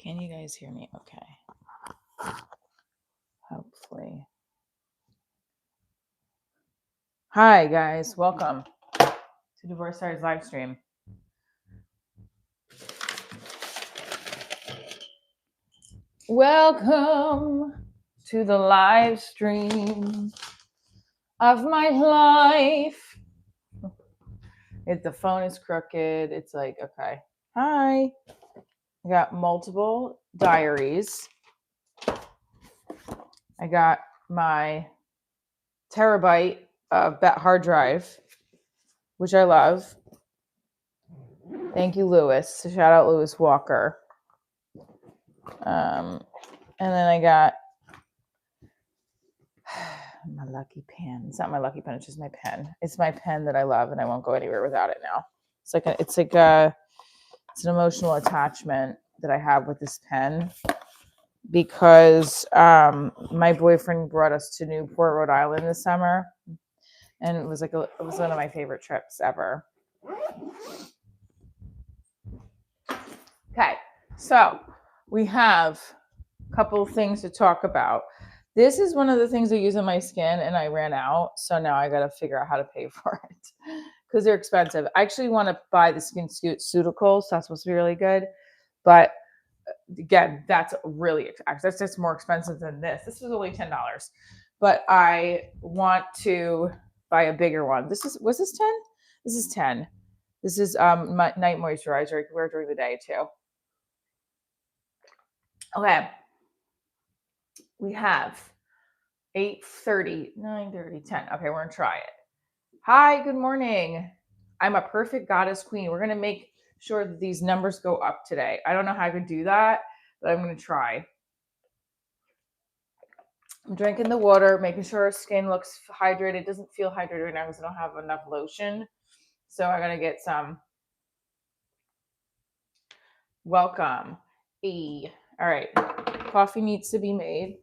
Can you guys hear me okay? Hopefully. Hi, guys. Welcome to Divorce Diaries live stream. Welcome to the live stream of my life. If the phone is crooked, it's like, okay. Hi. I got multiple diaries. I got my terabyte of hard drive, which I love. Thank you, Lewis. Shout out Lewis Walker. And then I got my lucky pen. It's not my lucky pen. It's just my pen. It's my pen that I love, and I won't go anywhere without it now. It's an emotional attachment that I have with this pen because my boyfriend brought us to Newport, Rhode Island this summer, and it was one of my favorite trips ever. Okay, so we have a couple of things to talk about. This is one of the things I use on my skin, and I ran out, so now I got to figure out how to pay for it because they're expensive. I actually want to buy the SkinCeuticals. That's supposed to be really good, but again, that's just more expensive than this. This was only $10, but I want to buy a bigger one. Was this 10? This is 10. This is my night moisturizer. I can wear it during the day too. Okay. We have 8:30, 9:30, 10. Okay, we're going to try it. Hi, good morning. I'm a perfect goddess queen. We're going to make sure that these numbers go up today. I don't know how I could do that, but I'm going to try. I'm drinking the water, making sure our skin looks hydrated. It doesn't feel hydrated right now because I don't have enough lotion. So I got to get some. Welcome. All right. Coffee needs to be made.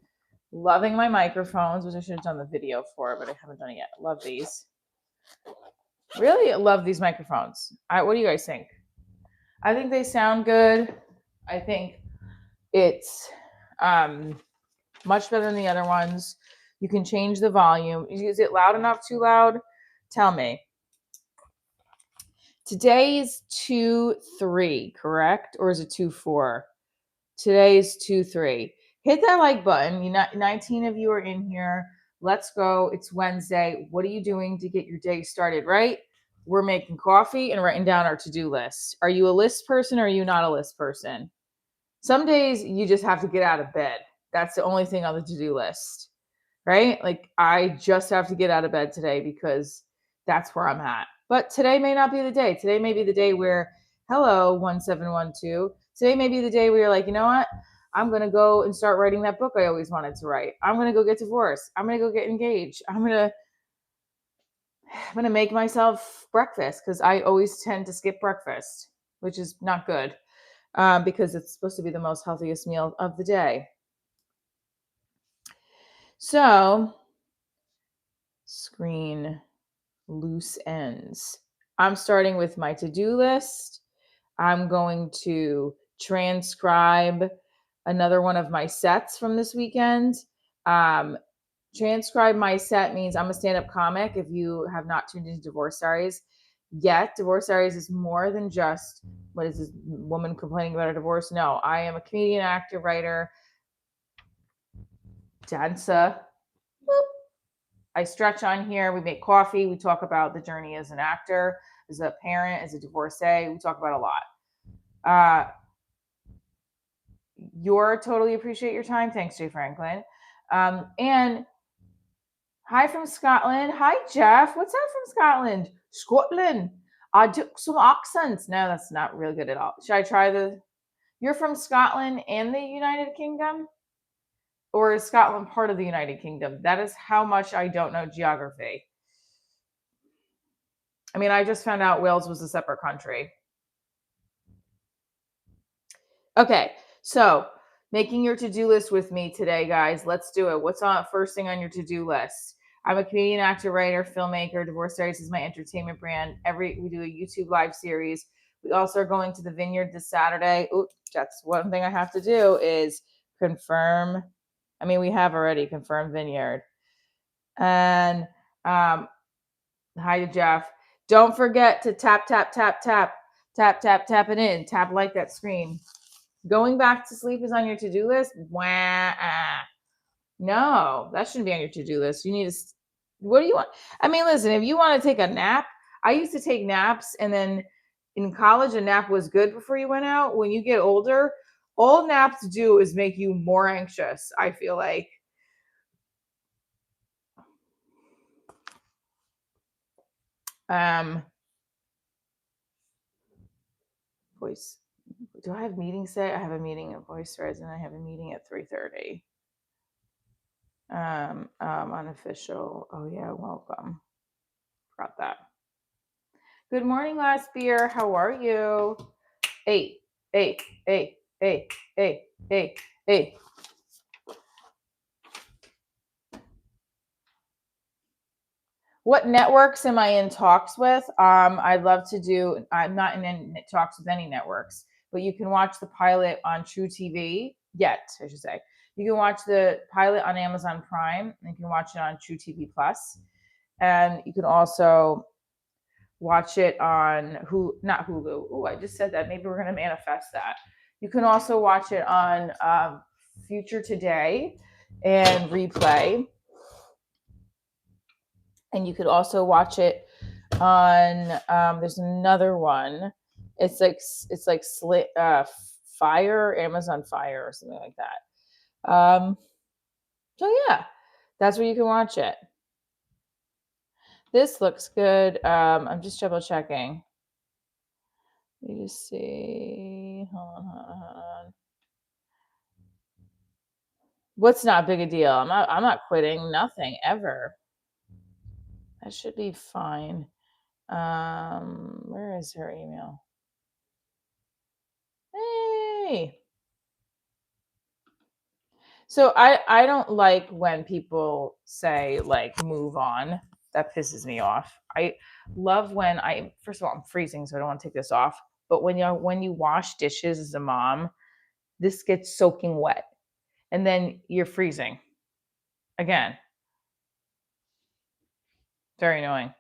Loving my microphones, which I should have done the video for, but I haven't done it yet. Love these. Really love these microphones. What do you guys think? I think they sound good. I think it's much better than the other ones. You can change the volume. Is it loud enough? Too loud? Tell me. Today is 2-3, correct? Or is it 2-4? Today is 2-3. Hit that like button. 19 of you are in here. Let's go. It's Wednesday. What are you doing to get your day started, right? We're making coffee and writing down our to-do list. Are you a list person or are you not a list person? Some days you just have to get out of bed. That's the only thing on the to-do list, right? Like I just have to get out of bed today because that's where I'm at. But today may not be the day. Today may be the day where, hello, 1712. Today may be the day where you're like, you know what? I'm going to go and start writing that book I always wanted to write. I'm going to go get divorced. I'm going to go get engaged. I'm going to make myself breakfast because I always tend to skip breakfast, which is not good because it's supposed to be the most healthiest meal of the day. So, screen loose ends. I'm starting with my to-do list. I'm going to transcribe another one of my sets from this weekend. Transcribe my set means I'm a stand-up comic. If you have not tuned into Divorce Diaries yet, Divorce Diaries is more than just, what is this woman complaining about a divorce? No, I am a comedian, actor, writer, dancer. Boop. I stretch on here. We make coffee. We talk about the journey as an actor, as a parent, as a divorcee. We talk about a lot. Totally appreciate your time. Thanks, Jay Franklin. And hi from Scotland. Hi, Jeff. What's up from Scotland? Scotland. I took some accents. No, that's not really good at all. Should I try You're from Scotland and the United Kingdom? Or is Scotland part of the United Kingdom? That is how much I don't know geography. I mean, I just found out Wales was a separate country. Okay, so making your to-do list with me today, guys. Let's do it. What's on first thing on your to-do list? I'm a comedian, actor, writer, filmmaker. Divorce Diaries is my entertainment brand. We do a YouTube live series We also are going to the vineyard this Saturday. Ooh, that's one thing I have to do is confirm. I mean, we have already confirmed vineyard. And hi to Jeff. Don't forget to tap, tap, tap, tap, tap, tap, tap it in. Tap like that screen. Going back to sleep is on your to-do list. Wah. No, that shouldn't be on your to-do list. You need to. What do you want? I mean, listen. If you want to take a nap, I used to take naps, and then in college, a nap was good before you went out. When you get older, all naps do is make you more anxious. I feel like. Voice. Do I have meetings today? I have a meeting at Voice Threads, and I have a meeting at 3:30. Unofficial. Oh yeah, welcome. Forgot that. Good morning, last beer. How are you? Hey, hey, hey, hey, hey, hey, hey. What networks am I in talks with? I'd love to do. I'm not in any talks with any networks, but you can watch the pilot on True TV. Yet, I should say, you can watch the pilot on Amazon Prime, and you can watch it on True TV Plus, and you can also watch it on not Hulu. Oh, I just said that. Maybe we're gonna manifest that. You can also watch it on Future Today and Replay, and you could also watch it on. There's another one. It's like Fire, Amazon Fire, or something like that. So yeah, that's where you can watch it. This looks good. I'm just double checking. Let me just see. Hold on. What's not big a deal? I'm not quitting. Nothing ever. That should be fine. Where is her email? Hey. So I don't like when people say like move on. That pisses me off. I love when first of all I'm freezing, so I don't want to take this off. But when you wash dishes as a mom, this gets soaking wet, and then you're freezing again. Very annoying.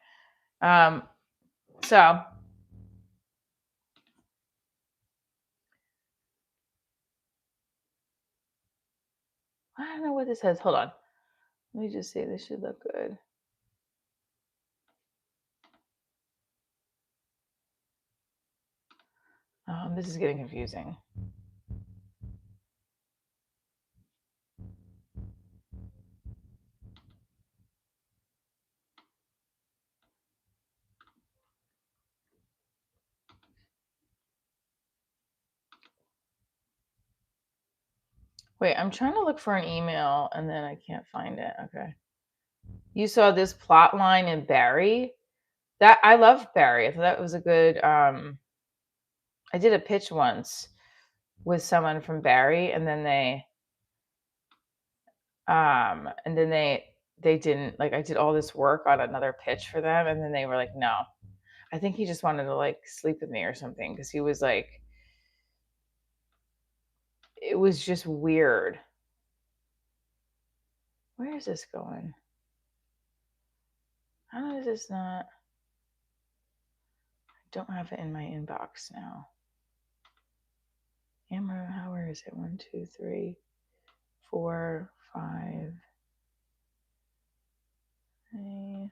So I don't know what this says. Hold on. Let me just see. This should look good. This is getting confusing. Wait, I'm trying to look for an email and then I can't find it. Okay. You saw this plot line in Barry? That I love Barry. I thought that was a good I did a pitch once with someone from Barry, and then they didn't, like, I did all this work on another pitch for them, and then they were like, no. I think he just wanted to like sleep with me or something, because he was like, it was just weird. Where is this going? How is this not? I don't have it in my inbox now. Amber, where is it? 1, 2, 3, 4, 5. Hey.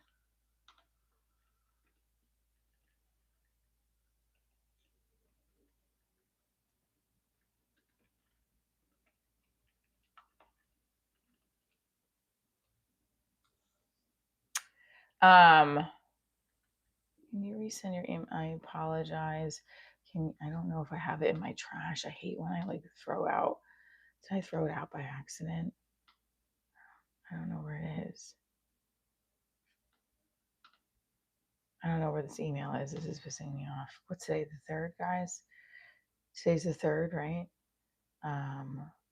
Can you resend your email? I apologize. I don't know if I have it in my trash. I hate when I like throw out. Did I throw it out by accident? I don't know where it is. I don't know where this email is. This is pissing me off. What's today? The 3rd, guys? Today's the 3rd, right?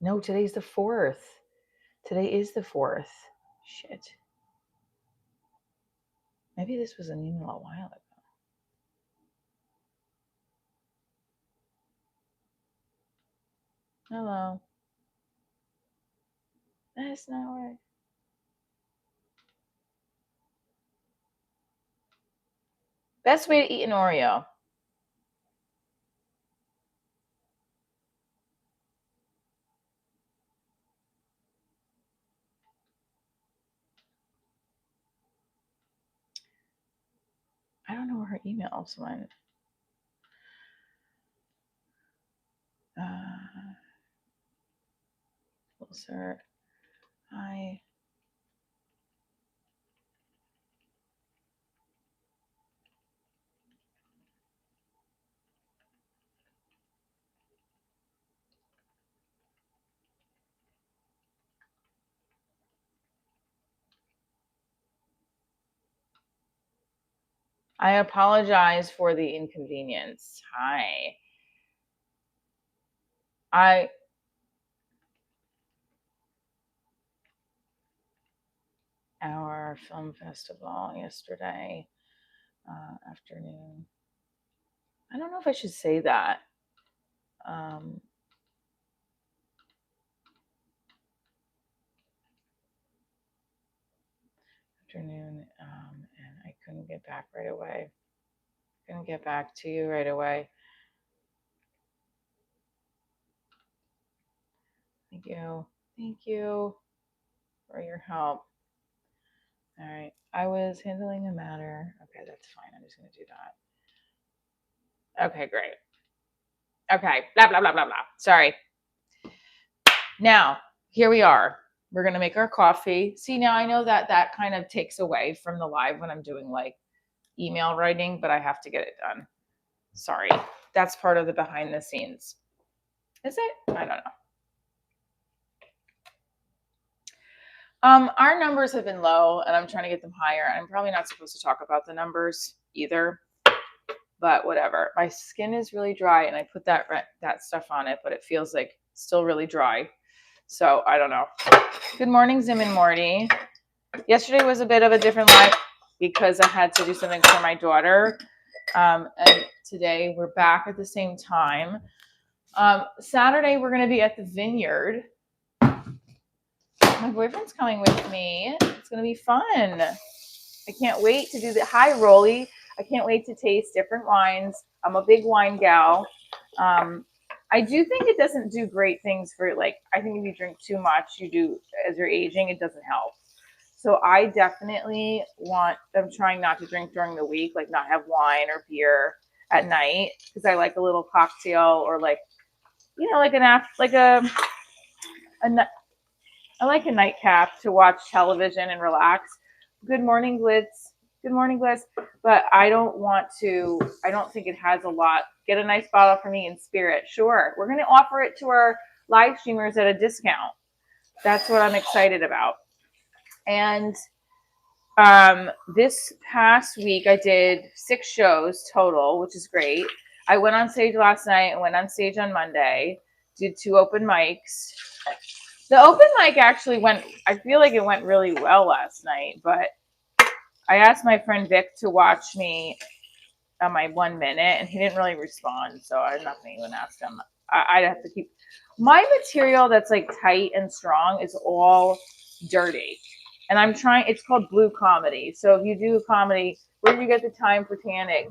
No, today's the 4th. Today is the 4th. Shit. Maybe this was an email a while ago. Hello. That's not right. Best way to eat an Oreo. I don't know where her emails went. Sir, hi. I apologize for the inconvenience. Hi. Our film festival yesterday afternoon. I don't know if I should say that. Afternoon, and I couldn't get back right away. Couldn't get back to you right away. Thank you. Thank you for your help. All right. I was handling a matter. Okay, that's fine. I'm just going to do that. Okay, great. Okay. Blah, blah, blah, blah, blah. Sorry. Now, here we are. We're going to make our coffee. See, now I know that that kind of takes away from the live when I'm doing like email writing, but I have to get it done. Sorry. That's part of the behind the scenes. Is it? I don't know. Our numbers have been low and I'm trying to get them higher. I'm probably not supposed to talk about the numbers either, but whatever. My skin is really dry and I put that stuff on it, but it feels like still really dry. So I don't know. Good morning, Zim and Morty. Yesterday was a bit of a different life because I had to do something for my daughter. And today we're back at the same time. Saturday we're going to be at the vineyard. My boyfriend's coming with me. It's going to be fun. I can't wait to do the hi Rolly. I can't wait to taste different wines. I'm a big wine gal. I do think it doesn't do great things for like, I think if you drink too much, you do as you're aging, it doesn't help. So I definitely I'm trying not to drink during the week, like not have wine or beer at night because I like a little cocktail or like, you know, like I like a nightcap to watch television and relax. Good morning, Glitz. Good morning, Glitz. But I don't think it has a lot. Get a nice bottle for me in spirit. Sure. We're going to offer it to our live streamers at a discount. That's what I'm excited about. And this past week, I did 6 shows total, which is great. I went on stage last night and went on stage on Monday, did 2 open mics. The open mic actually I feel like it went really well last night, but I asked my friend Vic to watch me on my 1 minute and he didn't really respond. So I'm not going to even ask him. I'd have to keep my material that's like tight and strong is all dirty. And it's called blue comedy. So if you do a comedy, where do you get the time for tanning?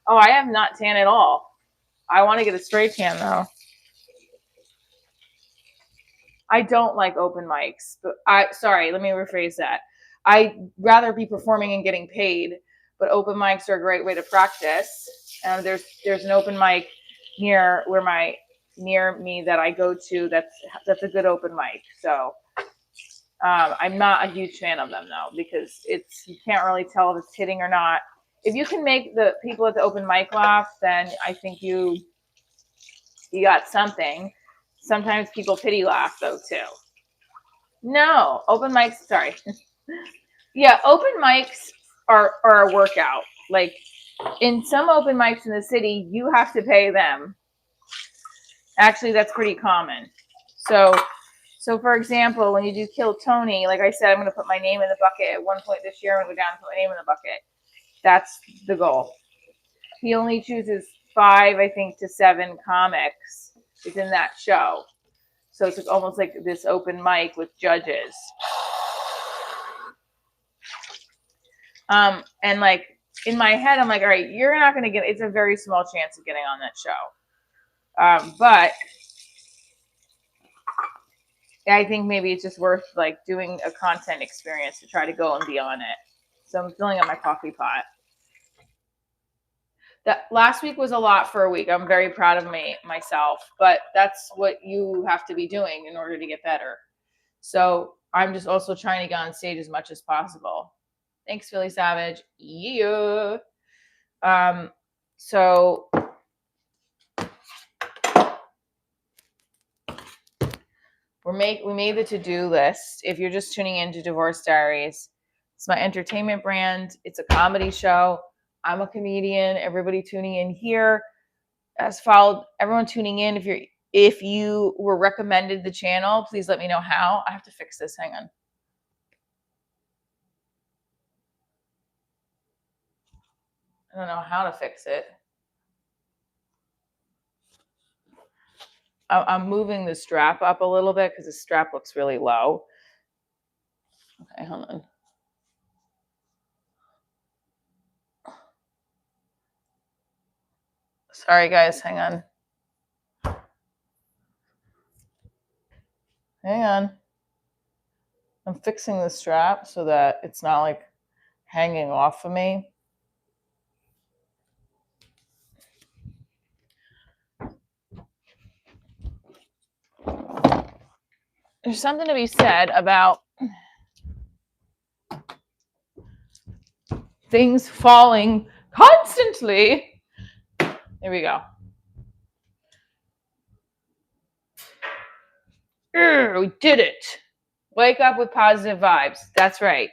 Oh, I have not tan at all. I want to get a straight tan though. I don't like open mics, but let me rephrase that. I'd rather be performing and getting paid, but open mics are a great way to practice. There's an open mic near me that I go to that's a good open mic. So I'm not a huge fan of them though because you can't really tell if it's hitting or not. If you can make the people at the open mic laugh, then I think you got something. Sometimes people pity laugh though too. No, open mics. Sorry. Yeah, open mics are a workout. Like in some open mics in the city, you have to pay them. Actually, that's pretty common. So for example, when you do Kill Tony, like I said, I'm going to put my name in the bucket at one point this year. I'm going to go down and put my name in the bucket. That's the goal. He only chooses 5, I think, to 7 comics within that show. So it's almost like this open mic with judges. And like in my head, I'm like, all right, you're not going to get, it's a very small chance of getting on that show. But I think maybe it's just worth like doing a content experience to try to go and be on it. So I'm filling up my coffee pot. That last week was a lot for a week. I'm very proud of myself, but that's what you have to be doing in order to get better. So I'm just also trying to get on stage as much as possible. Thanks, Philly Savage. Yeah. So we made the to-do list. If you're just tuning into Divorce Diaries, it's my entertainment brand. It's a comedy show. I'm a comedian. Everybody tuning in here has followed. Everyone tuning in. If you were recommended the channel, please let me know how. I have to fix this. Hang on. I don't know how to fix it. I'm moving the strap up a little bit because the strap looks really low. Okay, hold on. Sorry, guys. Hang on. Hang on. I'm fixing the strap so that it's not like hanging off of me. There's something to be said about things falling constantly. There we go. We did it. Wake up with positive vibes. That's right.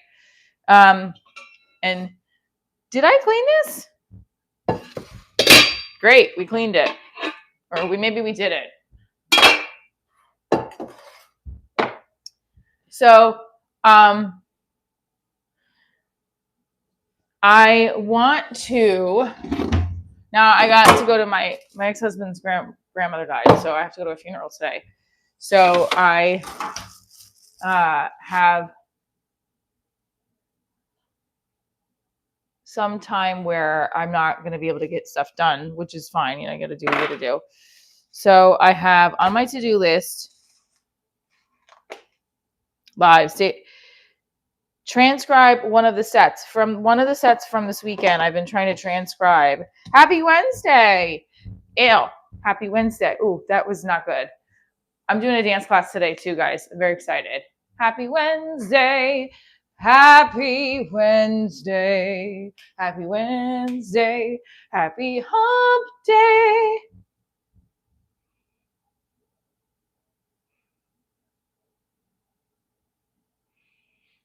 And did I clean this? Great, we cleaned it. Or maybe we did it. So, I want to, now I got to go to my ex-husband's grandmother died, so I have to go to a funeral today. So I have some time where I'm not going to be able to get stuff done, which is fine. You know, I got to do what I got to do. So I have on my to-do list, transcribe one of the sets from this weekend. I've been trying to transcribe. Happy Wednesday. Ew. Happy Wednesday. Ooh, that was not good. I'm doing a dance class today too, guys. I'm very excited. Happy Wednesday. Happy Wednesday. Happy Wednesday. Happy hump day.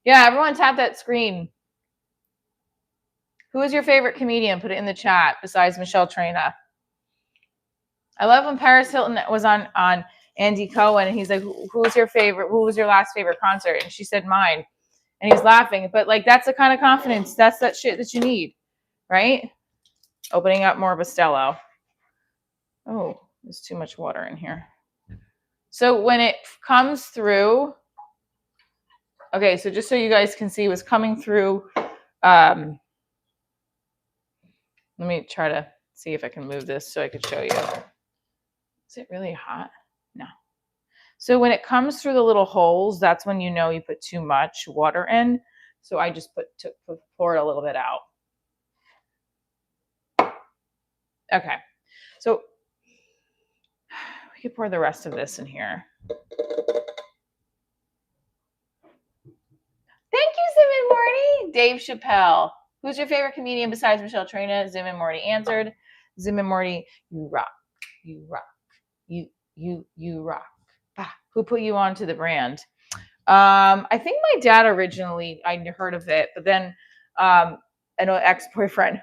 Yeah, everyone tap that screen. Who is your favorite comedian? Put it in the chat besides Michelle Trina. I love when Paris Hilton was on Andy Cohen and he's like, who was your favorite? Who was your last favorite concert? And she said mine. And he's laughing. But like, that's the kind of confidence. That's that shit that you need, right? Opening up more Bustelo. Oh, there's too much water in here. So when it comes through, okay, so just so you guys can see what's coming through, let me try to see if I can move this so I could show you. Is it really hot? No. So when it comes through the little holes, that's when you know you put too much water in. So I just pour it a little bit out. Okay. So we could pour the rest of this in here. Thank you, Zim and Morty. Dave Chappelle. Who's your favorite comedian besides Michelle Trina? Zim and Morty answered. Zim and Morty, you rock. You rock. You rock. Ah, who put you onto the brand? I think my dad originally, I heard of it, but then an ex-boyfriend.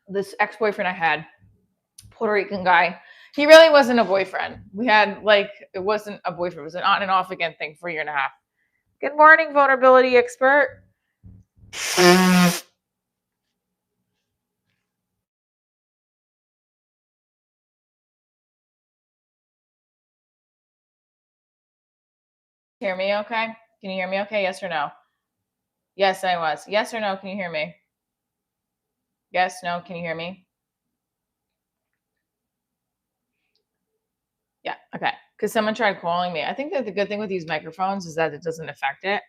This ex-boyfriend I had, Puerto Rican guy, he really wasn't a boyfriend. We had it wasn't a boyfriend. It was an on and off again thing for a year and a half. Good morning, vulnerability expert. hear me okay? Can you hear me okay? Yes or no? Yes, I was. Yes or no? Can you hear me? Yes, no, can you hear me? Yeah, okay. Because someone tried calling me. I think that the good thing with these microphones is that it doesn't affect it.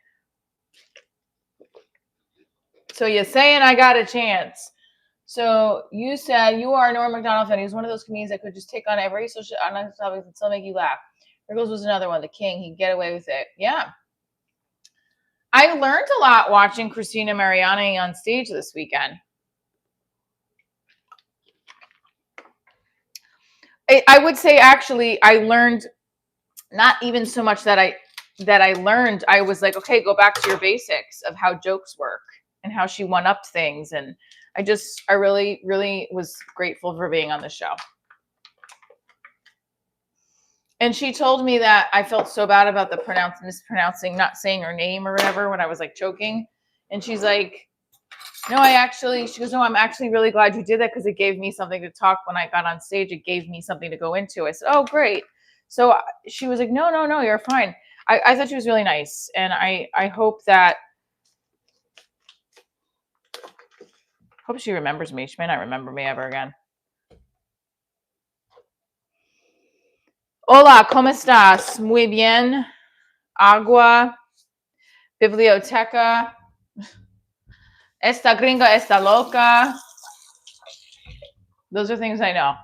So you're saying I got a chance. So you said you are a Norm Macdonald fan. He was one of those comedians that could just take on every social topic and still make you laugh. Riggles was another one, the king. He'd get away with it. Yeah. I learned a lot watching Christina Mariani on stage this weekend. I would say actually I learned not even so much that I learned. I was like, okay, go back to your basics of how jokes work and how she one upped things. And I really, really was grateful for being on the show. And she told me that I felt so bad about the mispronouncing, not saying her name or whatever when I was like choking. And she's like, no, she goes, no, I'm actually really glad you did that because it gave me something to talk when I got on stage. It gave me something to go into. I said, oh, great. So she was like, no, you're fine. I thought she was really nice. And I hope she remembers me. She may not remember me ever again. Hola, ¿cómo estás? Muy bien. Agua. Biblioteca. Esta gringa está loca. Those are things I know.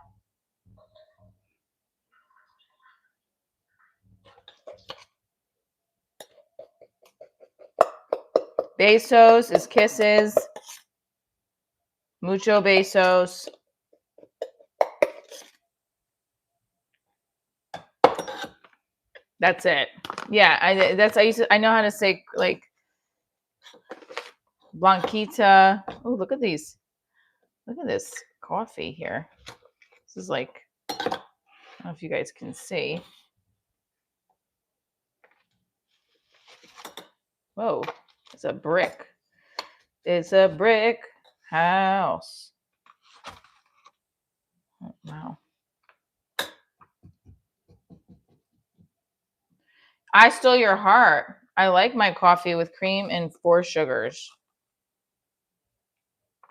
Besos is kisses. Mucho besos. That's it. Yeah, I know how to say like Blanquita. Oh, look at these. Look at this coffee here. This is like, I don't know if you guys can see. Whoa, it's a brick. It's a brick house. Oh, wow. I stole your heart. I like my coffee with cream and 4 sugars.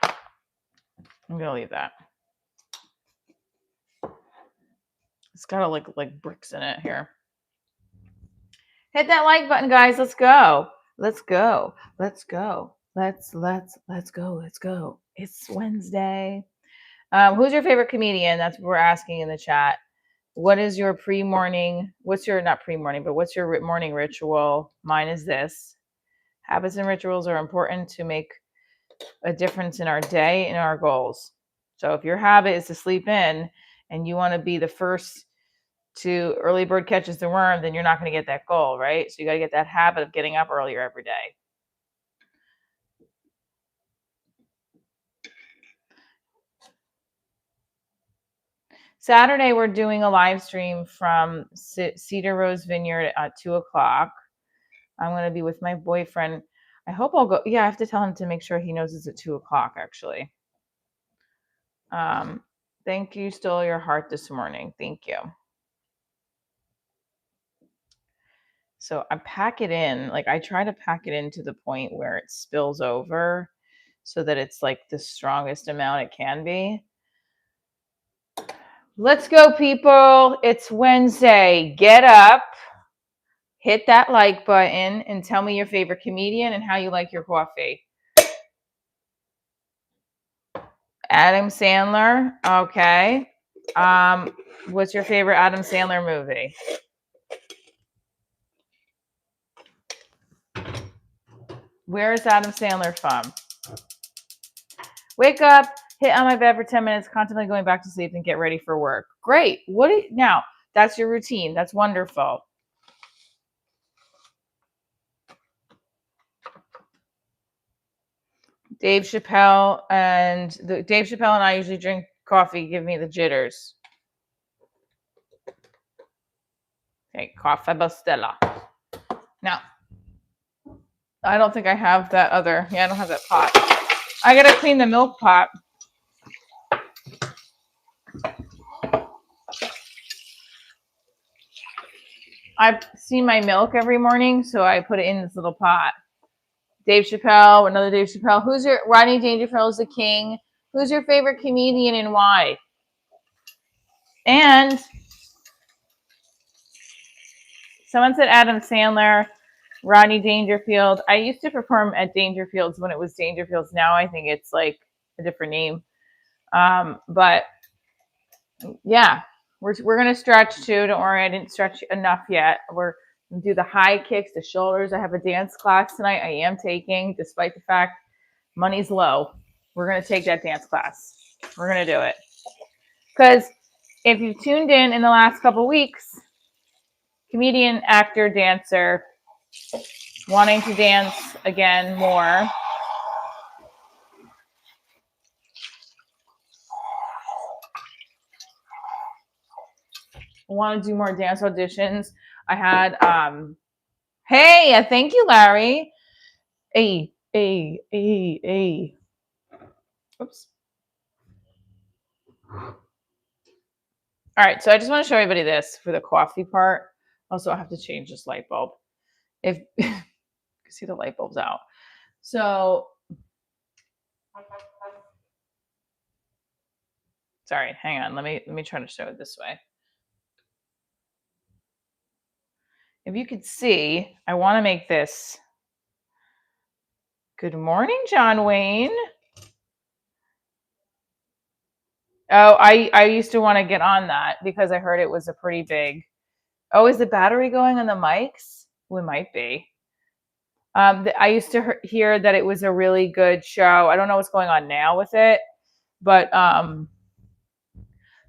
I'm gonna leave that. It's got like bricks in it here. Hit that like button, guys. Let's go. Let's go. Let's go. Let's go. Let's go. It's Wednesday. Who's your favorite comedian? That's what we're asking in the chat. What is your pre-morning? What's your not pre-morning, but what's your morning ritual? Mine is this. Habits and rituals are important to make a difference in our day and our goals. So if your habit is to sleep in and you want to be the first to early bird catches the worm, then you're not going to get that goal, right? So you got to get that habit of getting up earlier every day. Saturday, we're doing a live stream from Cedar Rose Vineyard at 2:00. I'm going to be with my boyfriend. I hope I'll go. Yeah, I have to tell him to make sure he knows it's at 2:00, actually. Thank you, stole your heart this morning. Thank you. So I pack it in, like I try to pack it in to the point where it spills over so that it's like the strongest amount it can be. Let's go, people. It's Wednesday. Get up, hit that like button, and tell me your favorite comedian and how you like your coffee. Adam Sandler. Okay. What's your favorite Adam Sandler movie? Where is Adam Sandler from? Wake up, hit on my bed for 10 minutes, contemplate going back to sleep, and get ready for work. Great. Now, that's your routine. That's wonderful. Dave Chappelle and I usually drink coffee, give me the jitters. Okay, Caffè Bustelo. Now, I don't think I have that other. Yeah, I don't have that pot. I gotta clean the milk pot. I've seen my milk every morning, so I put it in this little pot. Dave Chappelle, another Dave Chappelle. Who's your Rodney Dangerfield is the king? Who's your favorite comedian and why? And someone said Adam Sandler, Rodney Dangerfield. I used to perform at Dangerfield's when it was Dangerfield's. Now I think it's like a different name. But yeah, we're gonna stretch too. Don't worry, I didn't stretch enough yet. We're gonna do the high kicks, the shoulders. I have a dance class tonight. I am taking, despite the fact money's low. We're gonna take that dance class. We're gonna do it because if you've tuned in the last couple weeks, comedian, actor, dancer, wanting to dance again more. Want to do more dance auditions. I had hey, thank you, Larry. Hey. Oops. All right, so I just want to show everybody this for the coffee part. Also, I have to change this light bulb. If you can see the light bulb's out. So sorry, hang on. Let me try to show it this way. If you could see, I want to make this. Good morning, John Wayne. Oh, I used to want to get on that because I heard it was a pretty big. Oh, is the battery going on the mics? Well, it might be. I used to hear that it was a really good show. I don't know what's going on now with it, but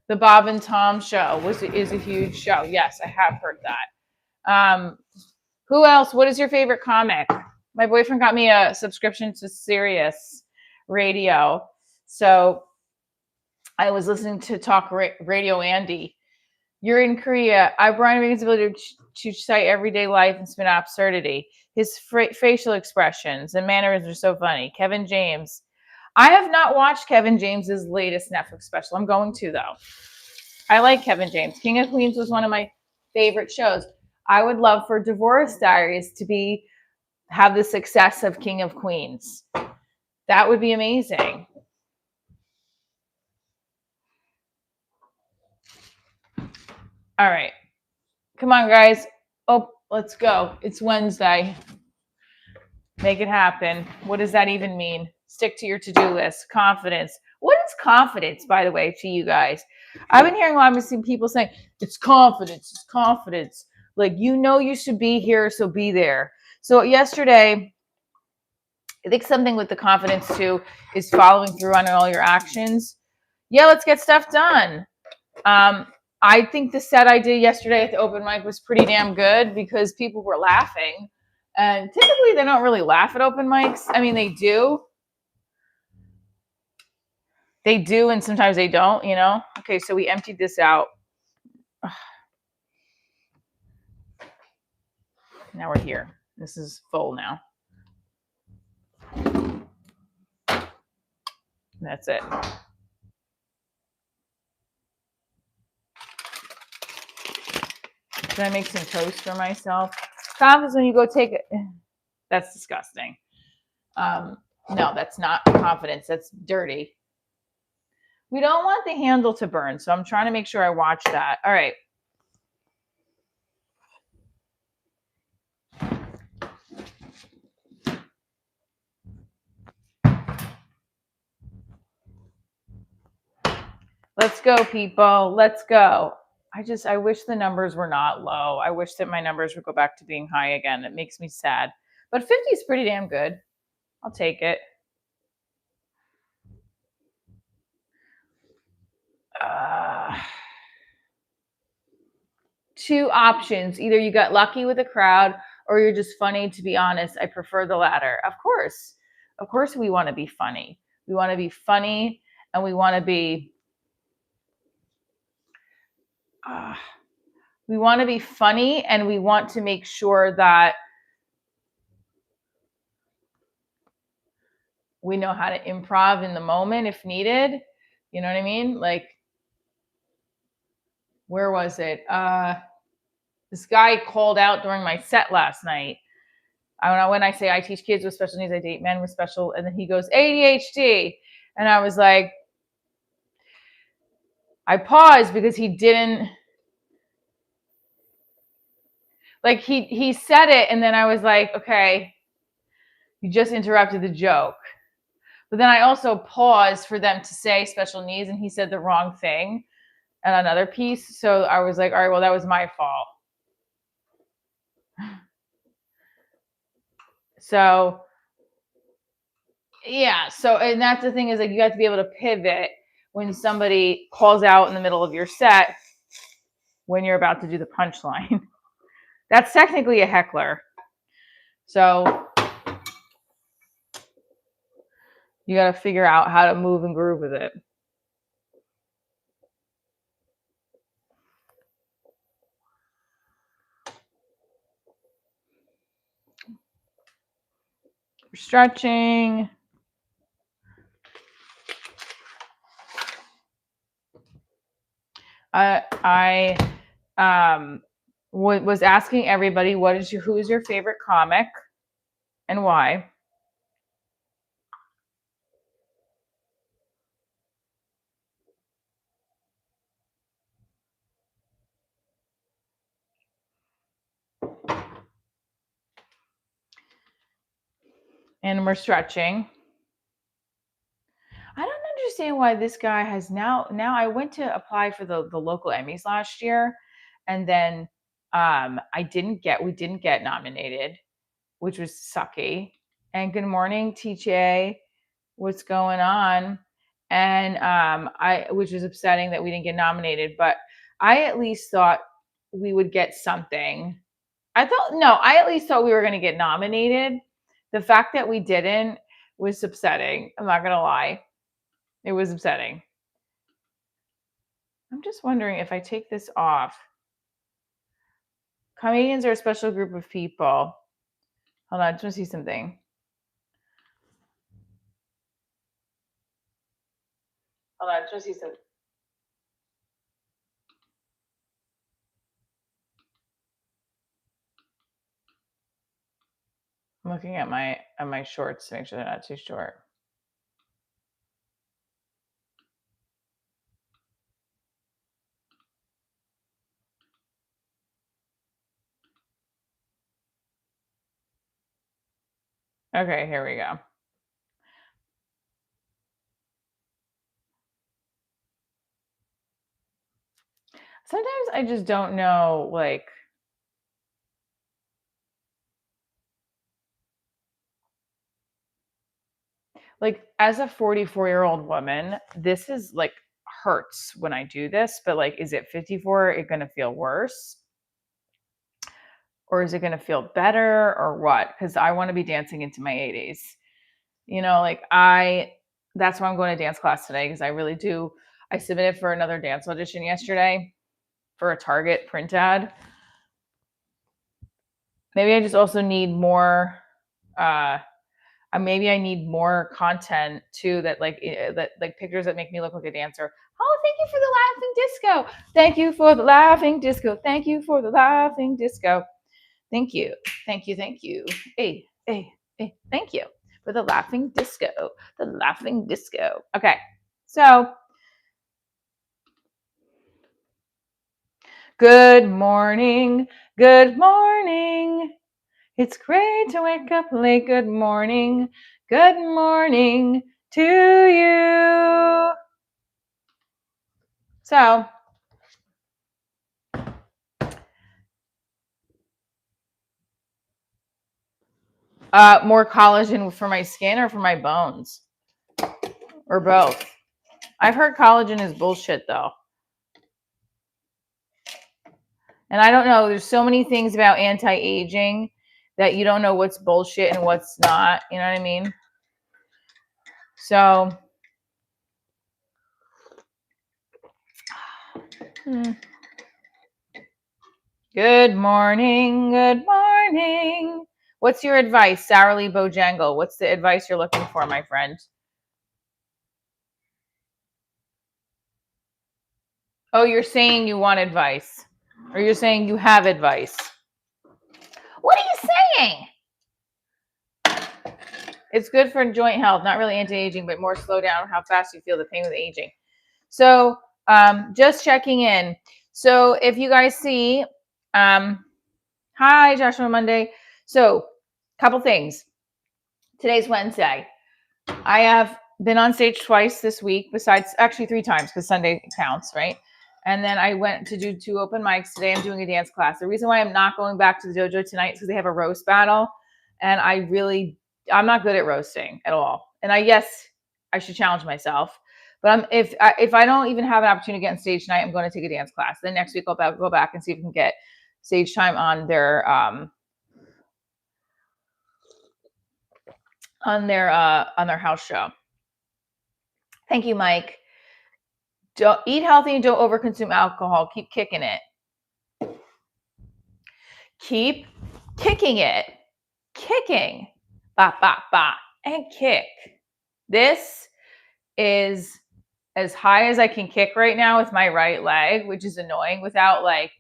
the Bob and Tom show is a huge show. Yes, I have heard that. Who else? What is your favorite comic? My boyfriend got me a subscription to Sirius Radio, so I was listening to Talk Radio Andy. You're in Korea. Brian Regan's ability to cite everyday life and spin absurdity. His facial expressions and mannerisms are so funny. Kevin James. I have not watched Kevin James's latest Netflix special. I'm going to, though. I like Kevin James. King of Queens was one of my favorite shows. I would love for Divorce Diaries to have the success of King of Queens. That would be amazing. All right. Come on, guys. Oh, let's go. It's Wednesday. Make it happen. What does that even mean? Stick to your to-do list. Confidence. What is confidence, by the way, to you guys? I've been hearing a lot of people saying, it's confidence. It's confidence. Like, you should be here, so be there. So yesterday, I think something with the confidence, too, is following through on all your actions. Yeah, let's get stuff done. I think the set I did yesterday at the open mic was pretty damn good because people were laughing. And typically they don't really laugh at open mics. I mean, they do. They do, and sometimes they don't, Okay, so we emptied this out. Now we're here. This is full now. That's it. Can I make some toast for myself? Confidence when you go take it. That's disgusting. No, that's not confidence. That's dirty. We don't want the handle to burn, so I'm trying to make sure I watch that. All right. Let's go, people. Let's go. I wish the numbers were not low. I wish that my numbers would go back to being high again. It makes me sad. But 50 is pretty damn good. I'll take it. Two options. Either you got lucky with the crowd or you're just funny. To be honest, I prefer the latter. Of course we want to be funny. We want to be funny and we want to be funny, and we want to make sure that we know how to improv in the moment if needed. You know what I mean? Like, where was it? This guy called out during my set last night. I don't know, when I say I teach kids with special needs, I date men with special, and then he goes, ADHD. And I was like, I paused because he didn't, like he said it, and then I was like, okay, you just interrupted the joke. But then I also paused for them to say special needs, and he said the wrong thing and another piece. So I was like, all right, well, that was my fault. So yeah, so and that's the thing, is like you have to be able to pivot when somebody calls out in the middle of your set when you're about to do the punchline. That's technically a heckler. So you got to figure out how to move and groove with it. Stretching. I was asking everybody, who is your favorite comic and why? And we're stretching. I don't understand why this guy has now I went to apply for the local Emmys last year, and then we didn't get nominated, which was sucky. And good morning, TJ. What's going on? And which was upsetting that we didn't get nominated, but I at least thought we would get something. I at least thought we were going to get nominated. The fact that we didn't was upsetting. I'm not going to lie. It was upsetting. I'm just wondering if I take this off. Comedians are a special group of people. Hold on, I just want to see something. Hold on, I just want to see something. I'm looking at my shorts to make sure they're not too short. Okay, here we go. Sometimes I just don't know, like as a 44-year-old woman, this is like hurts when I do this, but like, is it 54? It gonna feel worse? Or is it gonna feel better or what? Because I want to be dancing into my 80s. That's why I'm going to dance class today, because I really do. I submitted for another dance audition yesterday for a Target print ad. Maybe I just also need more maybe I need more content too, that pictures that make me look like a dancer. Oh, thank you for the laughing disco. Thank you for the laughing disco. Thank you for the laughing disco. Thank you. Thank you. Thank you. Hey, hey, hey. Thank you for the laughing disco. The laughing disco. Okay. So, good morning. Good morning. It's great to wake up late. Good morning. Good morning to you. So, more collagen for my skin or for my bones? Or both? I've heard collagen is bullshit though. And I don't know, there's so many things about anti-aging that you don't know what's bullshit and what's not. You know what I mean? So, good morning. Good morning. What's your advice, Sarah Lee Bojangle? What's the advice you're looking for, my friend? Oh, you're saying you want advice. Or you're saying you have advice? What are you saying? It's good for joint health, not really anti-aging, but more slow down how fast you feel the pain with aging. So just checking in. So if you guys see, hi, Joshua Monday. So couple things. Today's Wednesday. I have been on stage twice this week, besides actually 3 times because Sunday counts, right? And then I went to do 2 open mics. Today I'm doing a dance class. The reason why I'm not going back to the dojo tonight is because they have a roast battle. And I'm not good at roasting at all. And I should challenge myself. But if I don't even have an opportunity to get on stage tonight, I'm going to take a dance class. Then next week I'll go back and see if we can get stage time on their house show. Thank you, Mike. Don't eat healthy and don't overconsume alcohol. Keep kicking it. Keep kicking it. Kicking. Ba, ba, ba. And kick. This is as high as I can kick right now with my right leg, which is annoying, without like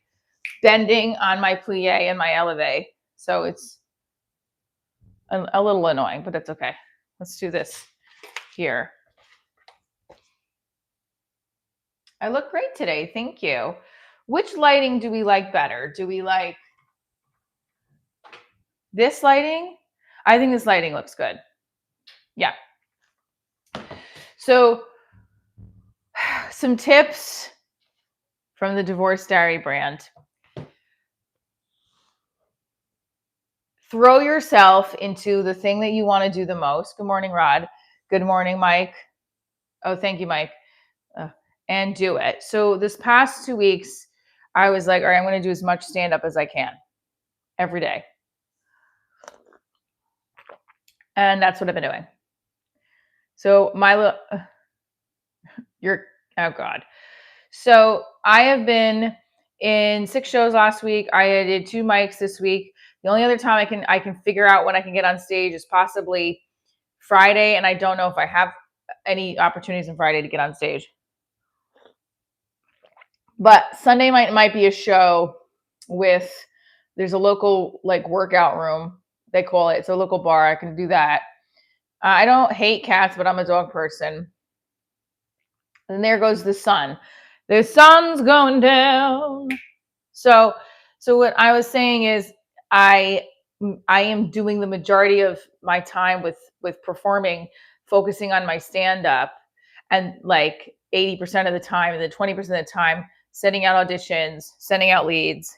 bending on my plie and my elevate. So it's a little annoying, but that's okay. Let's do this here. I look great today. Thank you. Which lighting do we like better? Do we like this lighting? I think this lighting looks good. Yeah. So some tips from the Divorce Diary brand. Throw yourself into the thing that you want to do the most. Good morning, Rod. Good morning, Mike. Oh, thank you, Mike. And do it. So this past 2 weeks, I was like, all right, I'm going to do as much stand-up as I can every day. And that's what I've been doing. So oh God. So I have been in 6 shows last week. I did 2 mics this week. The only other time I can figure out when I can get on stage is possibly Friday, and I don't know if I have any opportunities on Friday to get on stage. But Sunday might be a show there's a local like workout room, they call it. It's a local bar. I can do that. I don't hate cats, but I'm a dog person. And there goes the sun. The sun's going down. So what I was saying is I am doing the majority of my time with performing, focusing on my stand-up, and like 80% of the time, and then 20% of the time sending out auditions, sending out leads,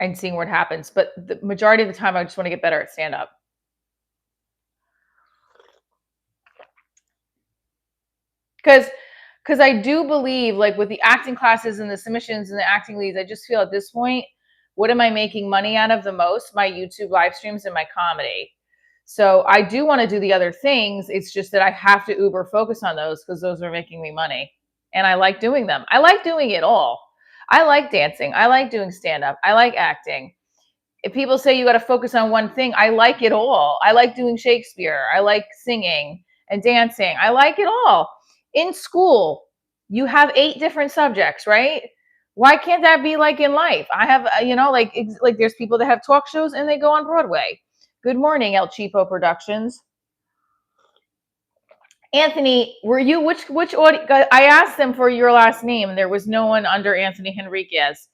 and seeing what happens. But the majority of the time I just want to get better at stand-up. Because I do believe, like with the acting classes and the submissions and the acting leads, I just feel at this point, what am I making money out of the most? My YouTube live streams and my comedy. So I do want to do the other things. It's just that I have to uber focus on those because those are making me money. And I like doing them. I like doing it all. I like dancing. I like doing stand-up. I like acting. If people say you got to focus on one thing, I like it all. I like doing Shakespeare. I like singing and dancing. I like it all. In school, you have 8 different subjects, right? Why can't that be like in life? I have, like there's people that have talk shows and they go on Broadway. Good morning, El Cheapo Productions. Anthony, were you which audio? I asked them for your last name. There was no one under Anthony Henriquez.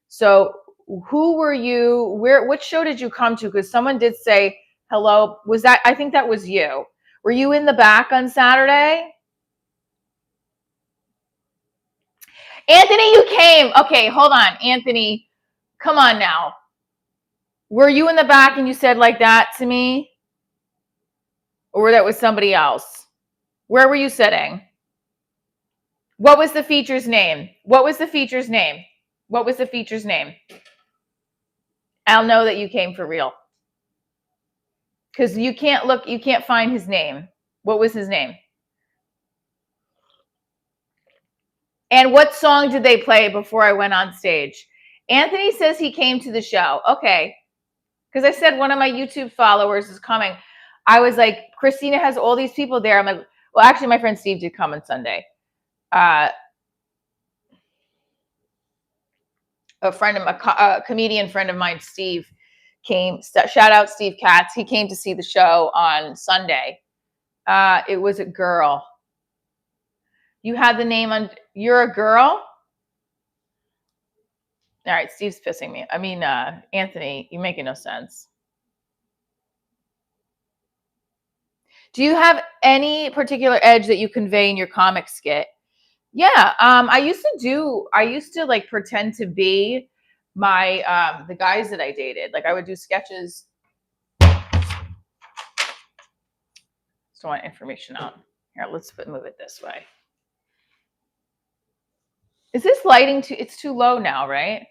So who were you? Which show did you come to? Because someone did say hello. I think that was you. Were you in the back on Saturday? Anthony, you came. Okay, hold on. Anthony, come on now. Were you in the back and you said like that to me? Or that was somebody else? Where were you sitting? What was the feature's name? What was the feature's name? What was the feature's name? I'll know that you came for real. Because you can't find his name. What was his name? And what song did they play before I went on stage? Anthony says he came to the show. Okay. Because I said one of my YouTube followers is coming. I was like, Christina has all these people there. I'm like, well, actually, my friend Steve did come on Sunday. a comedian friend of mine, Steve, came. Shout out Steve Katz. He came to see the show on Sunday. It was a girl. You had the name on. You're a girl. All right, Steve's pissing me. I mean, Anthony, you're making no sense. Do you have any particular edge that you convey in your comic skit? Yeah, I used to like pretend to be the guys that I dated. Like I would do sketches. Just want information out. Here, let's move it this way. Is this lighting too? It's too low now, right?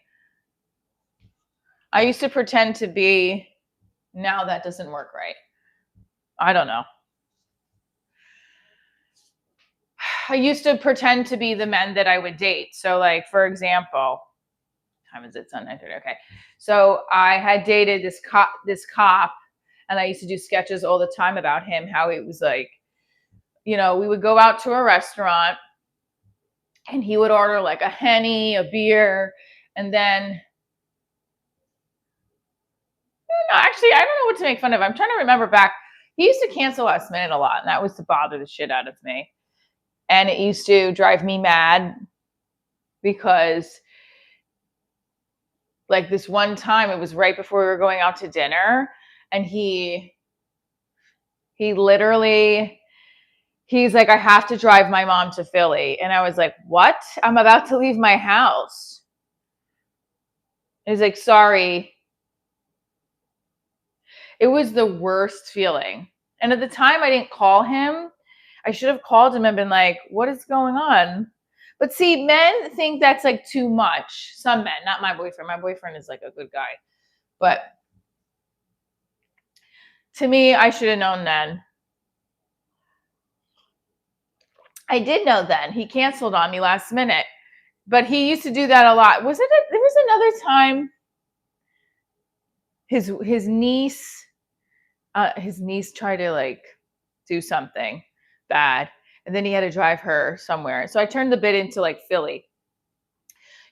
I used to pretend to be. Now that doesn't work right. I don't know. I used to pretend to be the men that I would date. So, like for example, time is it? It's on 9:30. Okay, so I had dated this cop, and I used to do sketches all the time about him. How it was like, we would go out to a restaurant, and he would order like a Henny, a beer, and then. No, actually, I don't know what to make fun of. I'm trying to remember back. He used to cancel last minute a lot, and that was to bother the shit out of me. And it used to drive me mad because, like, this one time, it was right before we were going out to dinner, and he literally, he's like, I have to drive my mom to Philly. And I was like, what? I'm about to leave my house. He's like, sorry. It was the worst feeling. And at the time, I didn't call him. I should have called him and been like, what is going on? But see, men think that's like too much. Some men, not my boyfriend. My boyfriend is like a good guy. But to me, I should have known then. I did know then. He canceled on me last minute. But he used to do that a lot. There was another time his niece tried to like do something bad, and then he had to drive her somewhere. So I turned the bit into like Philly.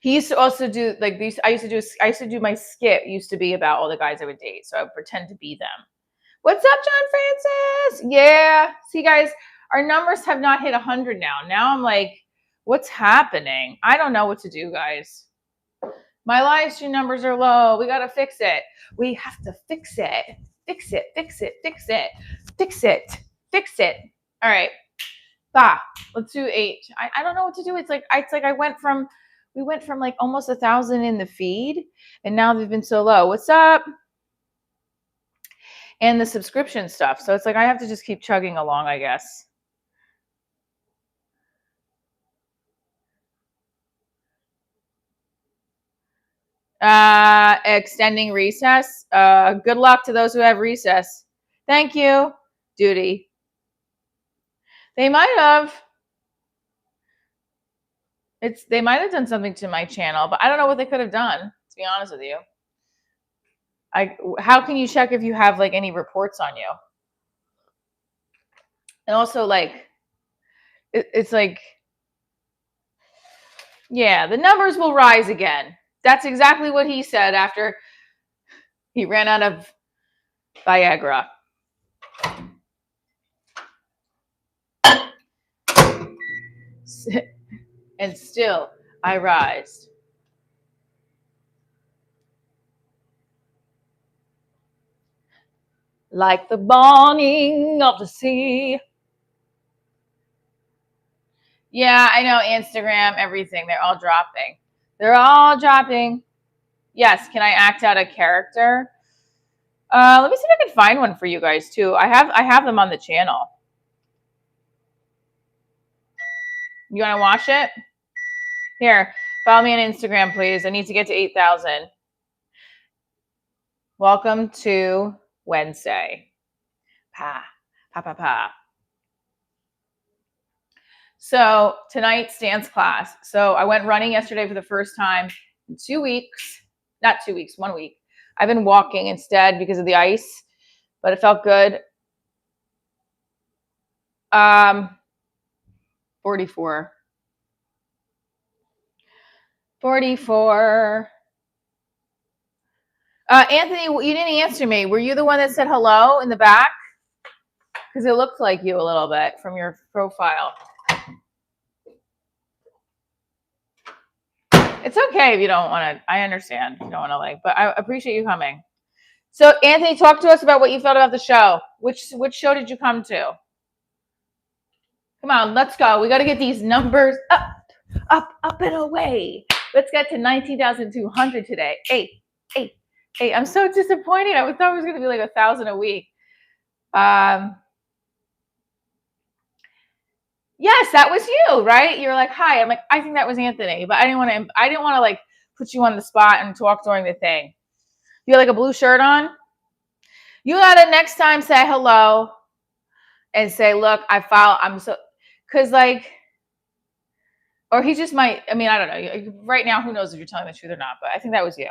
He used to also do like these. I used to do my skit used to be about all the guys I would date. So I would pretend to be them. What's up, John Francis? Yeah. See, guys, our numbers have not hit 100 now. Now I'm like, what's happening? I don't know what to do, guys. My live stream numbers are low. We got to fix it. We have to fix it. Fix it, fix it, fix it, fix it, fix it. All right. Let's do 8. I don't know what to do. It's like we went from like almost 1,000 in the feed, and now they've been so low. What's up? And the subscription stuff. So it's like I have to just keep chugging along, I guess. Extending recess. Good luck to those who have recess. Thank you, Duty. They might have. They might have done something to my channel, but I don't know what they could have done, to be honest with you. How can you check if you have like any reports on you? And also like it's like, yeah, the numbers will rise again. That's exactly what he said after he ran out of Viagra. And still I rise. Like the mourning of the sea. Yeah, I know. Instagram, everything. They're all dropping. They're all dropping. Yes. Can I act out a character? Let me see if I can find one for you guys too. I have them on the channel. You want to watch it? Here, follow me on Instagram, please. I need to get to 8,000. Welcome to Wednesday. Pa, pa, pa, pa. So tonight's dance class. So I went running yesterday for the first time in 2 weeks. Not 2 weeks, 1 week. I've been walking instead because of the ice, but it felt good. 44. 44. Anthony, you didn't answer me. Were you the one that said hello in the back? Because it looked like you a little bit from your profile. It's okay if you don't want to. I understand if you don't want to but I appreciate you coming. So, Anthony, talk to us about what you felt about the show. Which show did you come to? Come on, let's go. We got to get these numbers up and away. Let's get to 19,200 today. Hey, I'm so disappointed. I thought it was going to be like 1,000 a week. Yes, that was you, right? You're like, hi. I'm like, I think that was Anthony, but I didn't want to like put you on the spot and talk during the thing. You had like a blue shirt on. You gotta next time say hello and say, look, because like, or he just might, I mean, I don't know. Right now, who knows if you're telling the truth or not, but I think that was you.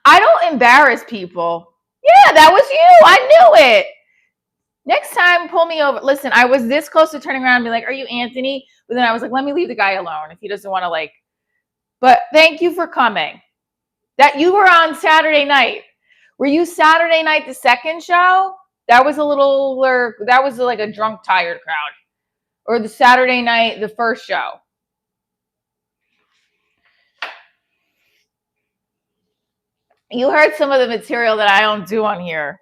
I don't embarrass people. Yeah, that was you. I knew it. Next time, pull me over. Listen, I was this close to turning around and be like, are you Anthony? But then I was like, let me leave the guy alone if he doesn't want to like. But thank you for coming. That you were on Saturday night. Were you Saturday night the second show? That was that was like a drunk, tired crowd. Or the Saturday night, the first show. You heard some of the material that I don't do on here.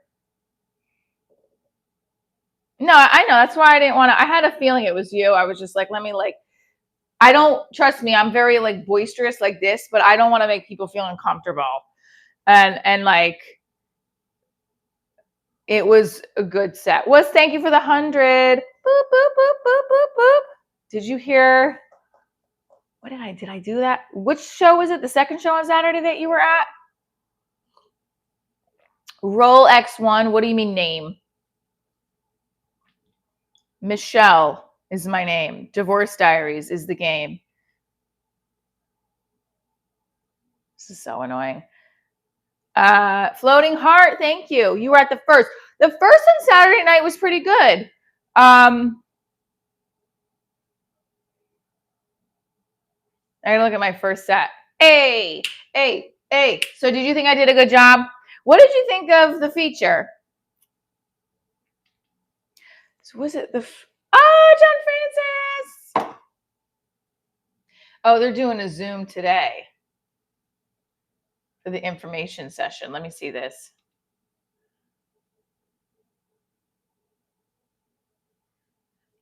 No, I know. That's why I didn't want to. I had a feeling it was you. I was just like, let me like. I don't, trust me, I'm very like boisterous like this, but I don't want to make people feel uncomfortable. And like, it was a good set. Thank you for the 100. Boop, boop, boop, boop, boop, boop. Did you hear? Did I do that? Which show was it? The second show on Saturday that you were at? Roll X1. What do you mean name? Michelle is my name. Divorce Diaries is the game. This is so annoying. Floating Heart, thank you. You were at the first. The first on Saturday night was pretty good. I gotta look at my first set. Hey. So did you think I did a good job? What did you think of the feature? So was it John Francis? Oh, they're doing a Zoom today for the information session. Let me see this.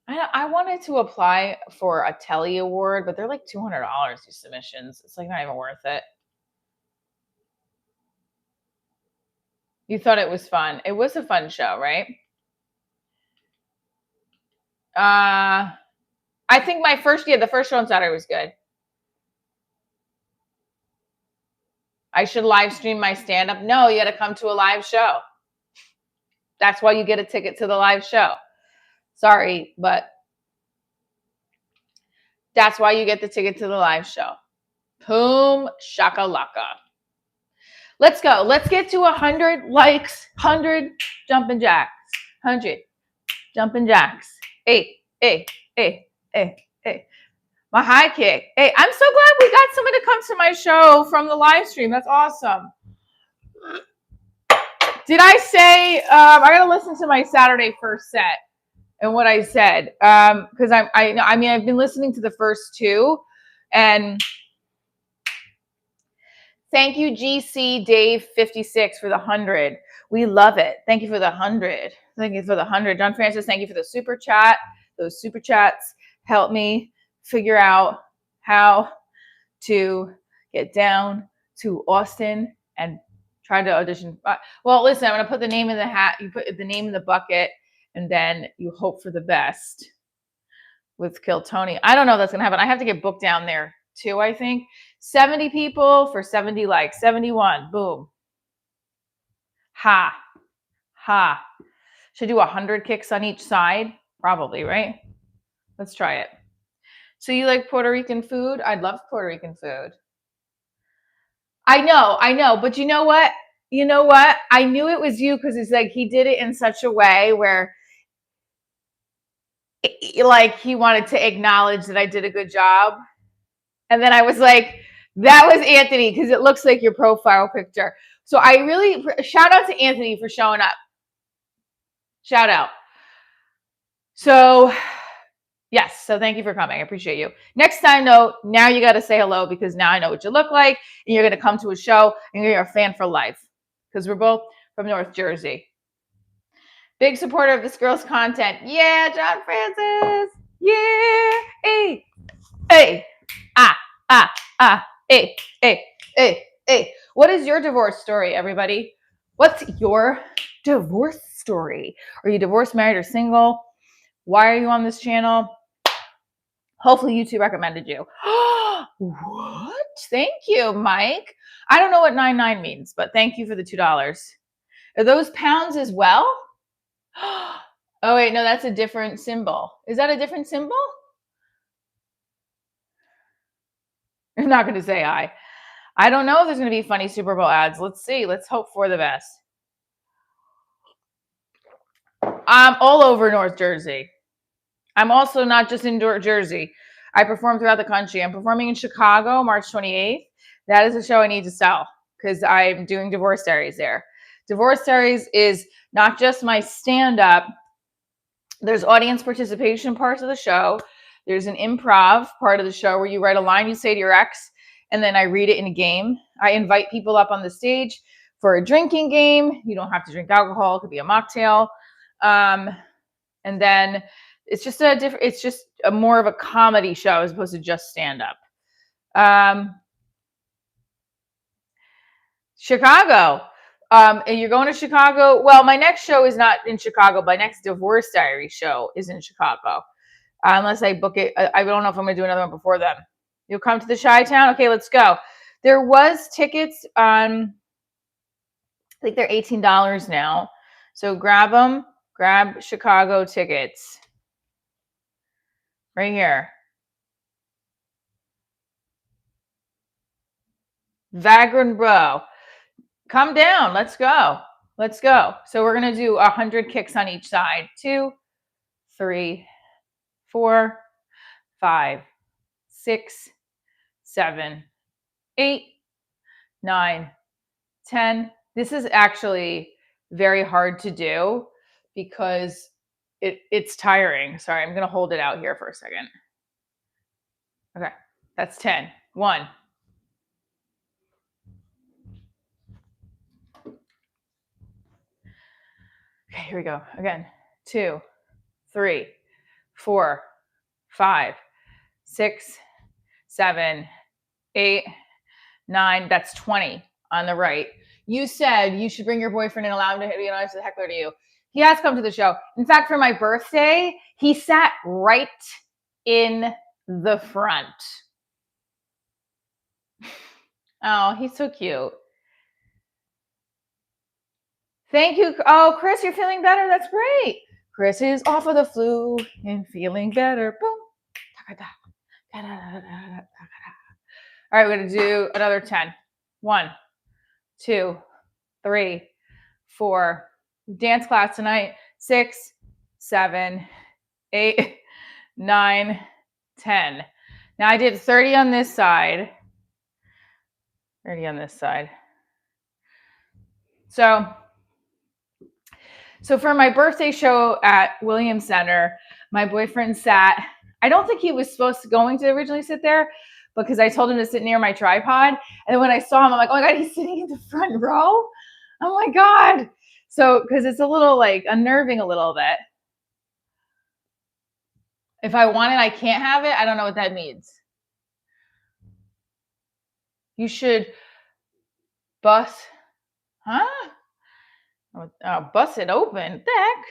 I wanted to apply for a Telly award, but they're like $200 these submissions. It's like not even worth it. You thought it was fun. It was a fun show, right? I think the first show on Saturday was good. I should live stream my stand-up. No, you got to come to a live show. That's why you get a ticket to the live show. Sorry, but that's why you get the ticket to the live show. Boom, shakalaka. Let's go. Let's get to 100 likes, 100 jumping jacks, 100 jumping jacks. Hey. My high kick. Hey, I'm so glad we got somebody to come to my show from the live stream. That's awesome. Did I say, I got to listen to my Saturday first set and what I said. Because I've been listening to the first two, and thank you, GC Dave 56 for the 100. We love it. Thank you for the 100. Thank you for the 100. John Francis, thank you for the super chat. Those super chats help me figure out how to get down to Austin and try to audition. Well, listen, I'm going to put the name in the hat. You put the name in the bucket, and then you hope for the best with Kill Tony. I don't know if that's going to happen. I have to get booked down there too, I think. 70 people for 70 likes. 71. Boom. Ha. Should I do 100 kicks on each side? Probably, right? Let's try it. So you like Puerto Rican food? I'd love Puerto Rican food. I know. But you know what? I knew it was you because it's like he did it in such a way where like he wanted to acknowledge that I did a good job. And then I was like, That was Anthony, because it looks like your profile picture. So I really shout out to Anthony for showing up. Shout out. So yes, so thank you for coming. I appreciate you. Next time though, now you got to say hello, because now I know what you look like, and you're going to come to a show and you're a fan for life, because we're both from North Jersey. Big supporter of this girl's content. Yeah, John Francis. Yeah. Hey. Hey. Hey. Hey. Hey. Hey. What is your divorce story, everybody? What's your divorce story? Are you divorced, married, or single? Why are you on this channel? Hopefully YouTube recommended you. What? Thank you, Mike. I don't know what 99 means, but thank you for the $2. Are those pounds as well? Oh, wait, no, that's a different symbol. Is that a different symbol? You're not going to say hi. I don't know if there's going to be funny Super Bowl ads. Let's see. Let's hope for the best. I'm all over North Jersey. I'm also not just in North Jersey. I perform throughout the country. I'm performing in Chicago, March 28th. That is a show I need to sell, because I'm doing Divorce Diaries there. Divorce Diaries is not just my stand-up. There's audience participation parts of the show. There's an improv part of the show where you write a line you say to your ex, and then I read it in a game. I invite people up on the stage for a drinking game. You don't have to drink alcohol. It could be a mocktail. And then it's just a more of a comedy show as opposed to just stand up. Chicago. And you're going to Chicago. Well, my next show is not in Chicago. My next Divorce Diary show is in Chicago. Unless I book it. I don't know if I'm going to do another one before then. You'll come to the Chi-Town? Okay, let's go. There was tickets on, I think they're $18 now. So grab them. Grab Chicago tickets. Right here. Vagrant Bro. Come down. Let's go. Let's go. So we're going to do 100 kicks on each side. 2, 3, 4, 5, 6, 7, 8, 9, 10. This is actually very hard to do because it's tiring. Sorry, I'm going to hold it out here for a second. Okay, that's 10. 1. Okay, here we go. Again. 2, 3, 4, 5, 6, 7, 8, 9. That's 20 on the right. You said you should bring your boyfriend and allow him to be an honest heckler to you. He has come to the show. In fact, for my birthday, he sat right in the front. Oh, he's so cute. Thank you. Oh, Chris, you're feeling better. That's great. Chris is off of the flu and feeling better. Boom. All right, we're going to do another 10. 1, 2, 3, 4. Dance class tonight. 6, 7, 8, 9, 10. Now I did 30 on this side. 30 on this side. So for my birthday show at Williams Center, my boyfriend sat, I don't think he was going to originally sit there, because I told him to sit near my tripod. And then when I saw him, I'm like, oh my God, he's sitting in the front row. Oh my God. So, because it's a little like unnerving a little bit. If I want it, I can't have it. I don't know what that means. You should bust, huh? Bust it open. What the heck?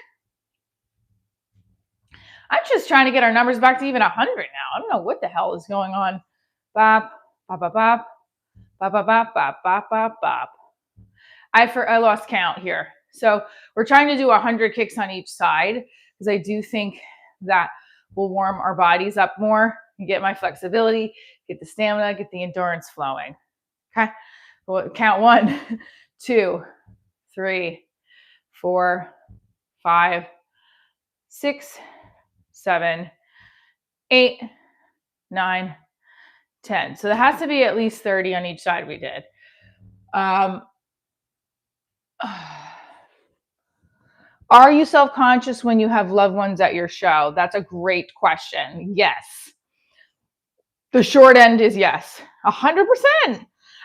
I'm just trying to get our numbers back to even 100 now. I don't know what the hell is going on. Bop, bop, bop, bop, bop, bop, bop, bop, bop, bop, bop. I lost count here. So we're trying to do 100 kicks on each side, because I do think that will warm our bodies up more and get my flexibility, get the stamina, get the endurance flowing. Okay. Well, count 1, 2, 3, 4, 5, 6, 7, 8, 9, 10. So there has to be at least 30 on each side we did. Are you self-conscious when you have loved ones at your show? That's a great question. Yes. The short end is yes. 100%.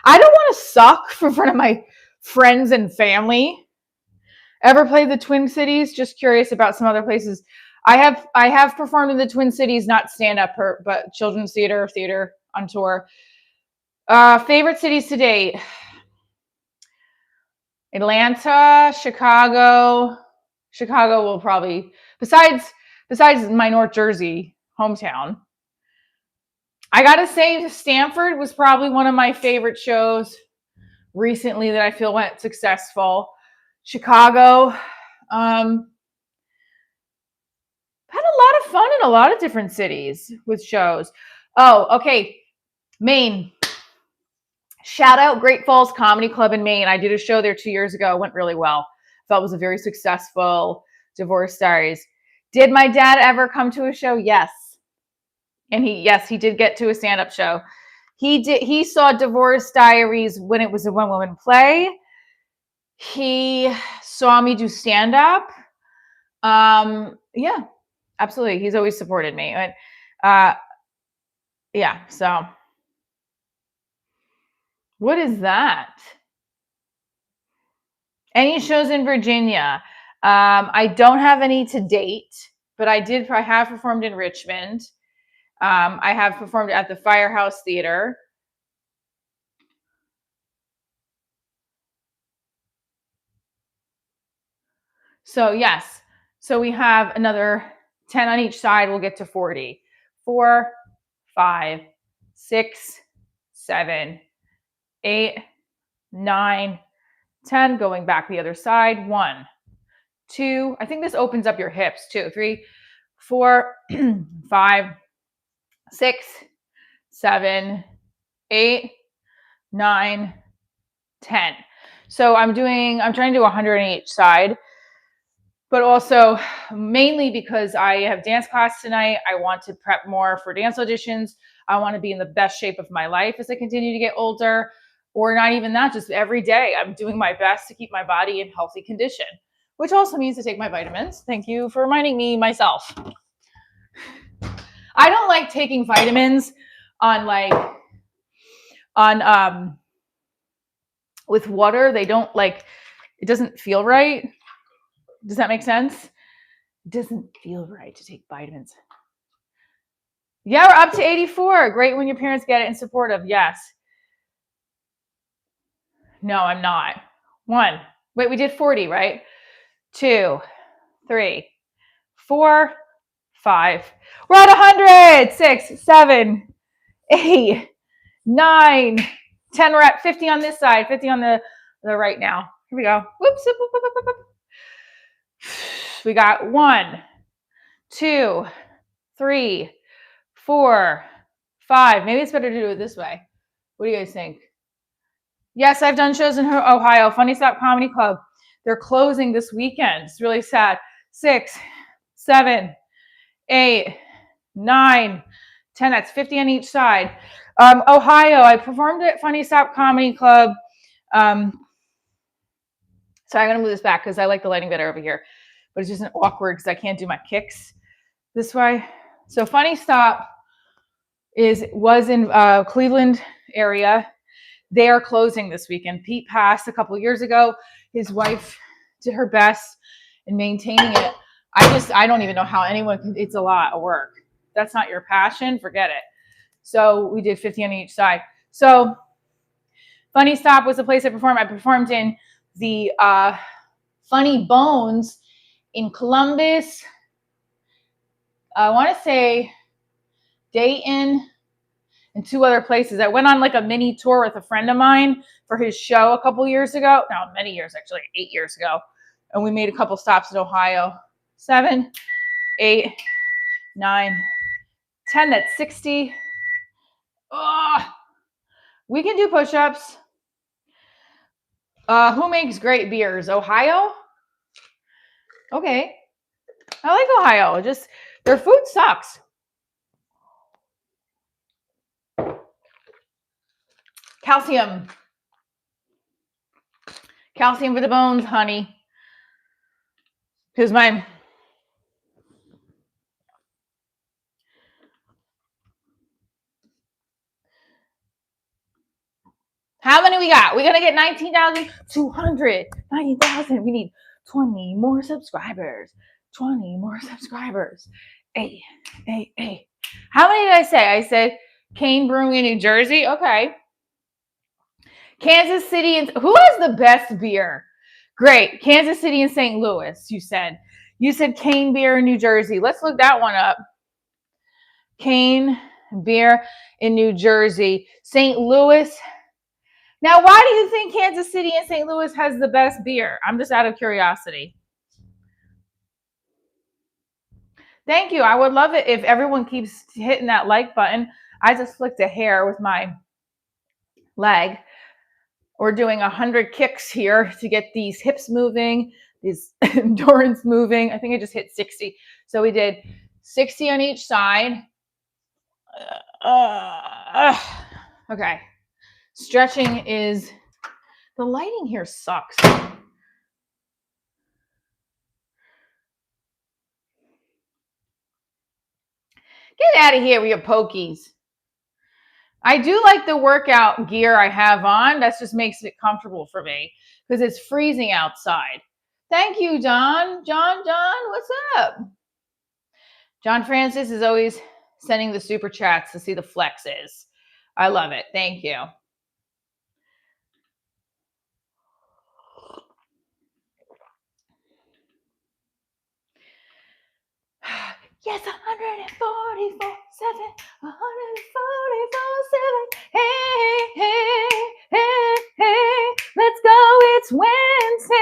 I don't want to suck in front of my friends and family. Ever played the Twin Cities? Just curious about some other places. I have performed in the Twin Cities, not stand-up, but children's theater on tour. Favorite cities to date? Atlanta, Chicago. Chicago will probably, besides my North Jersey hometown. I gotta say, Stanford was probably one of my favorite shows recently that I feel went successful. Chicago, had a lot of fun in a lot of different cities with shows. Oh, okay, Maine. Shout out Great Falls Comedy Club in Maine. I did a show there 2 years ago. It went really well. Felt it was a very successful Divorce Diaries. Did my dad ever come to a show? Yes. And he did get to a stand-up show. He saw Divorce Diaries when it was a one-woman play. He saw me do stand-up. Yeah, absolutely. He's always supported me. Yeah, so what is that? Any shows in Virginia? I don't have any to date, but I have performed in Richmond. I have performed at the Firehouse Theater. So yes, so we have another 10 on each side. We'll get to 40. 4, 5, 6, 7, 8, 9, 10. Going back the other side. 1, 2. I think this opens up your hips too. 3, 4, 5, 6, 7, 8, 9, 10. So I'm trying to do 100 on each side, but also mainly because I have dance class tonight. I want to prep more for dance auditions. I want to be in the best shape of my life as I continue to get older, or not even that, just every day I'm doing my best to keep my body in healthy condition, which also means to take my vitamins. Thank you for reminding me myself. I don't like taking vitamins with water. They don't it doesn't feel right. Does that make sense? It doesn't feel right to take vitamins. Yeah, we're up to 84. Great when your parents get it and supportive. Yes. No, I'm not. 1. Wait, we did 40, right? 2, 3, 4, 5. We're at 100. 6, 7, 8, 9, 10. We're at 50 on this side, 50 on the right now. Here we go. Whoops. We got 1, 2, 3, 4, 5. Maybe it's better to do it this way. What do you guys think? Yes, I've done shows in Ohio. Funny Stop Comedy Club. They're closing this weekend. It's really sad. 6, 7, 8, 9, 10. That's 50 on each side. Ohio, I performed at Funny Stop Comedy Club. So I'm going to move this back because I like the lighting better over here. But it's just an awkward because I can't do my kicks this way. So Funny Stop was in Cleveland area. They are closing this weekend. Pete passed a couple of years ago. His wife did her best in maintaining it. I don't even know how anyone it's a lot of work. That's not your passion, forget it. So we did 50 on each side. So Funny Stop was the place I performed. I performed in the Funny Bones in Columbus. I want to say Dayton and 2 other places. I went on a mini tour with a friend of mine for his show a couple years ago. No, many years, actually, 8 years ago. And we made a couple stops in Ohio. 7, 8, 9, 10. That's 60. Oh, we can do push-ups. Who makes great beers? Ohio? Okay. I like Ohio. Just their food sucks. Calcium. Calcium for the bones, honey. Because my... How many we got? We're going to get 19,200. 19,000. We need 20 more subscribers. 20 more subscribers. Hey. How many did I say? I said Cane Brewing in New Jersey. Okay. Kansas City. And who has the best beer? Great. Kansas City and St. Louis, you said. You said Cane Beer in New Jersey. Let's look that one up. Cane Beer in New Jersey. St. Louis. Now, why do you think Kansas City and St. Louis has the best beer? I'm just out of curiosity. Thank you. I would love it if everyone keeps hitting that like button. I just flicked a hair with my leg. We're doing 100 kicks here to get these hips moving, these endurance moving. I think I just hit 60. So we did 60 on each side. Okay. Stretching is... The lighting here sucks. Get out of here with your pokies. I do like the workout gear I have on. That just makes it comfortable for me because it's freezing outside. Thank you, John. John, what's up? John Francis is always sending the super chats to see the flexes. I love it. Thank you. Yes, 144, 7, 144, 7. Hey, let's go. It's Wednesday.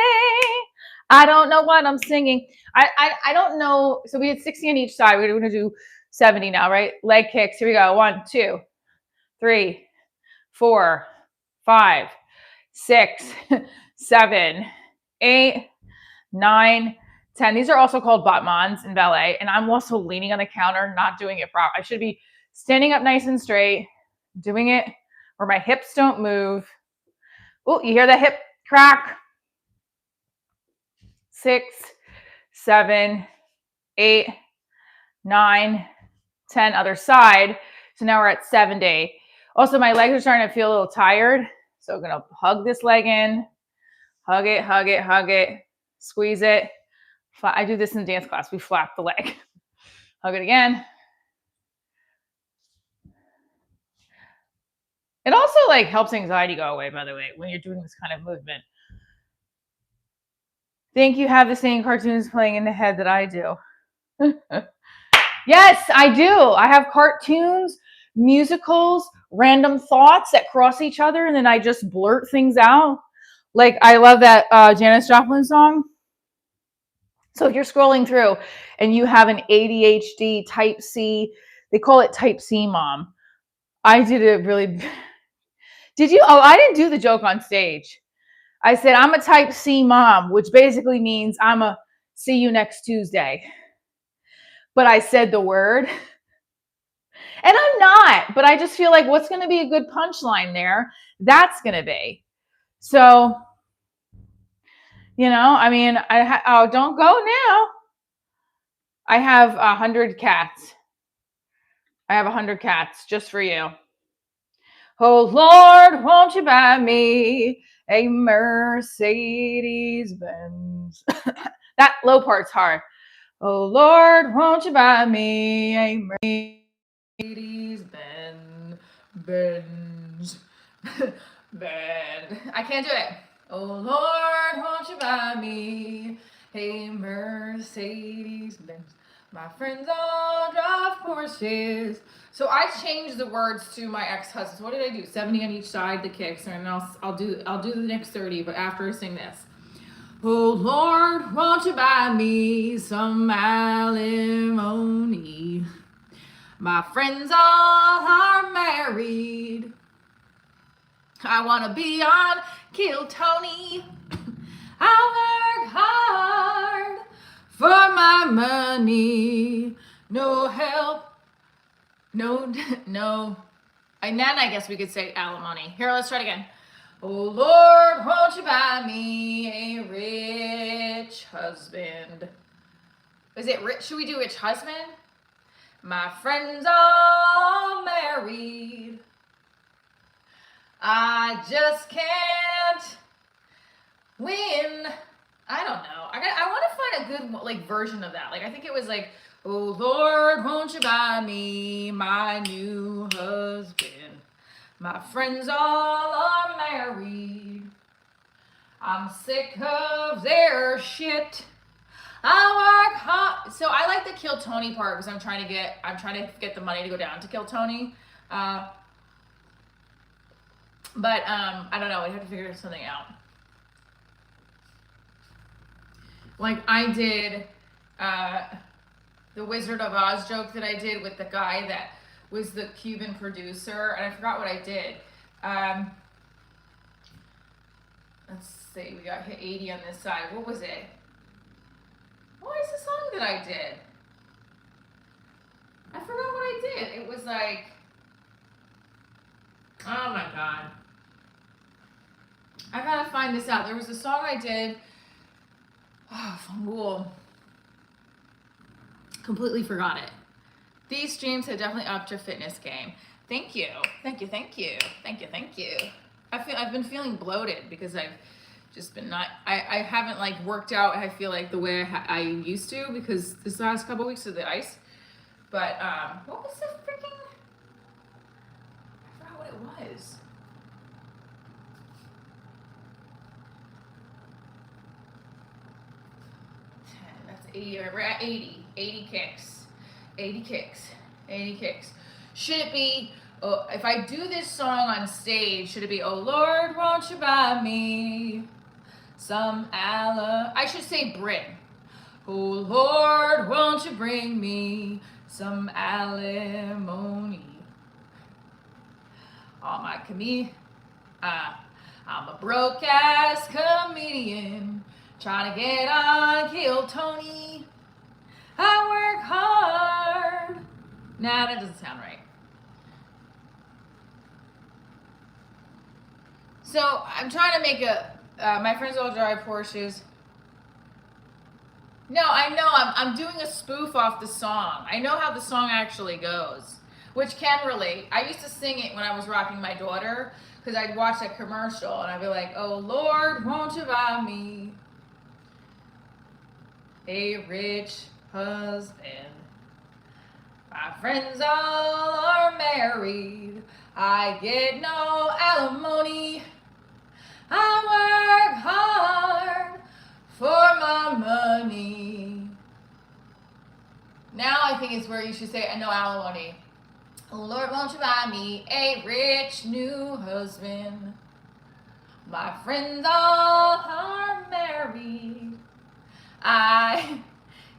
I don't know what I'm singing. I don't know. So we had 60 on each side. We're going to do 70 now, right? Leg kicks. Here we go. 1, 2, 3, 4, 5, 6, 7, 8, 9, 10. These are also called battements in ballet. And I'm also leaning on the counter, not doing it proper. I should be standing up nice and straight, doing it where my hips don't move. Oh, you hear the hip crack? 6, 7, 8, 9, 10. Other side. So now we're at 70. Also, my legs are starting to feel a little tired. So I'm going to hug this leg in. Hug it. Squeeze it. I do this in dance class. We flap the leg. Hug it again. It also like helps anxiety go away, by the way, when you're doing this kind of movement. Think you have the same cartoons playing in the head that I do. Yes, I do. I have cartoons, musicals, random thoughts that cross each other, and then I just blurt things out. Like, I love that Janis Joplin song. So if you're scrolling through and you have an ADHD type C, they call it type C mom. I did it really... Did you? Oh, I didn't do the joke on stage. I said, I'm a type C mom, which basically means I'm a see you next Tuesday. But I said the word. And I'm not, but I just feel like what's going to be a good punchline there? That's going to be. So, you know, I mean, oh, don't go now. I have 100 cats. I have 100 cats just for you. Oh, Lord, won't you buy me a Mercedes Benz? That low part's hard. Oh, Lord, won't you buy me a Mercedes Benz? I can't do it. Oh, Lord, won't you buy me a Mercedes Benz? My friends all drive Porsches. So I changed the words to my ex-husband. So what did I do? 70 on each side, the kicks, and I'll do the next 30, but after I sing this. Oh, Lord, won't you buy me some alimony? My friends all are married. I want to be on Kill Tony. I work hard for my money. No help. No. And then I guess we could say alimony. Here, let's try it again. Oh Lord, won't you buy me a rich husband? Is it rich? Should we do rich husband? My friends all married. I just can't win. I don't know. I want to find a good like version of that. Like I think it was like, oh Lord, won't you buy me my new husband? My friends all are married. I'm sick of their shit. I work hard. So I like the Kill Tony part because I'm trying to get the money to go down to Kill Tony. But I don't know. We have to figure something out. Like I did the Wizard of Oz joke that I did with the guy that was the Cuban producer, and I forgot what I did. Let's see, we got hit 80 on this side. What was it? What is the song that I did? I forgot what I did. It was like, oh my God. I gotta find this out. There was a song I did. Oh, Fangul. Completely forgot it. These streams have definitely upped your fitness game. Thank you. Thank you. Thank you. Thank you. Thank you. I've been feeling bloated because I've just been I haven't like worked out. I feel like the way I used to because this last couple weeks of the ice. But what was the freaking? I forgot what it was. That's 80. We're at 80. 80 kicks. 80 kicks. 80 kicks. Should it be? Oh, if I do this song on stage, should it be, oh Lord, won't you buy me some I should say Brit. Oh Lord, won't you bring me some alimony? All my I'm a broke ass comedian trying to get on Kill Tony. I work hard. Nah, that doesn't sound right. So I'm trying to make my friends all drive Porsches. No, I know, I'm doing a spoof off the song. I know how the song actually goes, which can relate. I used to sing it when I was rocking my daughter, because I'd watch a commercial and I'd be like, oh Lord, won't you buy me a rich husband? My friends all are married. I get no alimony. I work hard for my money. Now I think it's where you should say no alimony. Oh Lord, won't you buy me a rich new husband? My friends all are married. I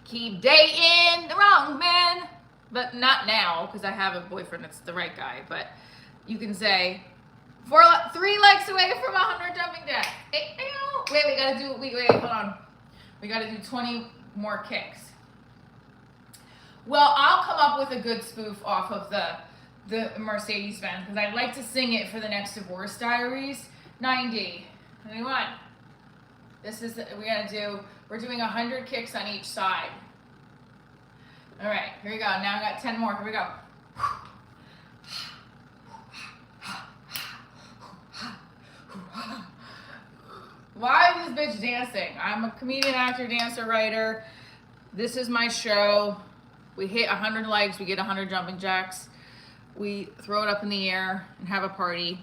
keep dating the wrong man, but not now because I have a boyfriend that's the right guy. But you can say 3 legs away from 100 jumping jacks. Wait, we gotta do. Wait, hold on. We gotta do 20 more kicks. Well, I'll come up with a good spoof off of the Mercedes-Benz because I'd like to sing it for the next Divorce Diaries. 90. 21. This is we're doing 100 kicks on each side. All right, here we go. Now I got 10 more. Here we go. Why is this bitch dancing? I'm a comedian, actor, dancer, writer. This is my show. We hit 100 legs, we get 100 jumping jacks. We throw it up in the air and have a party.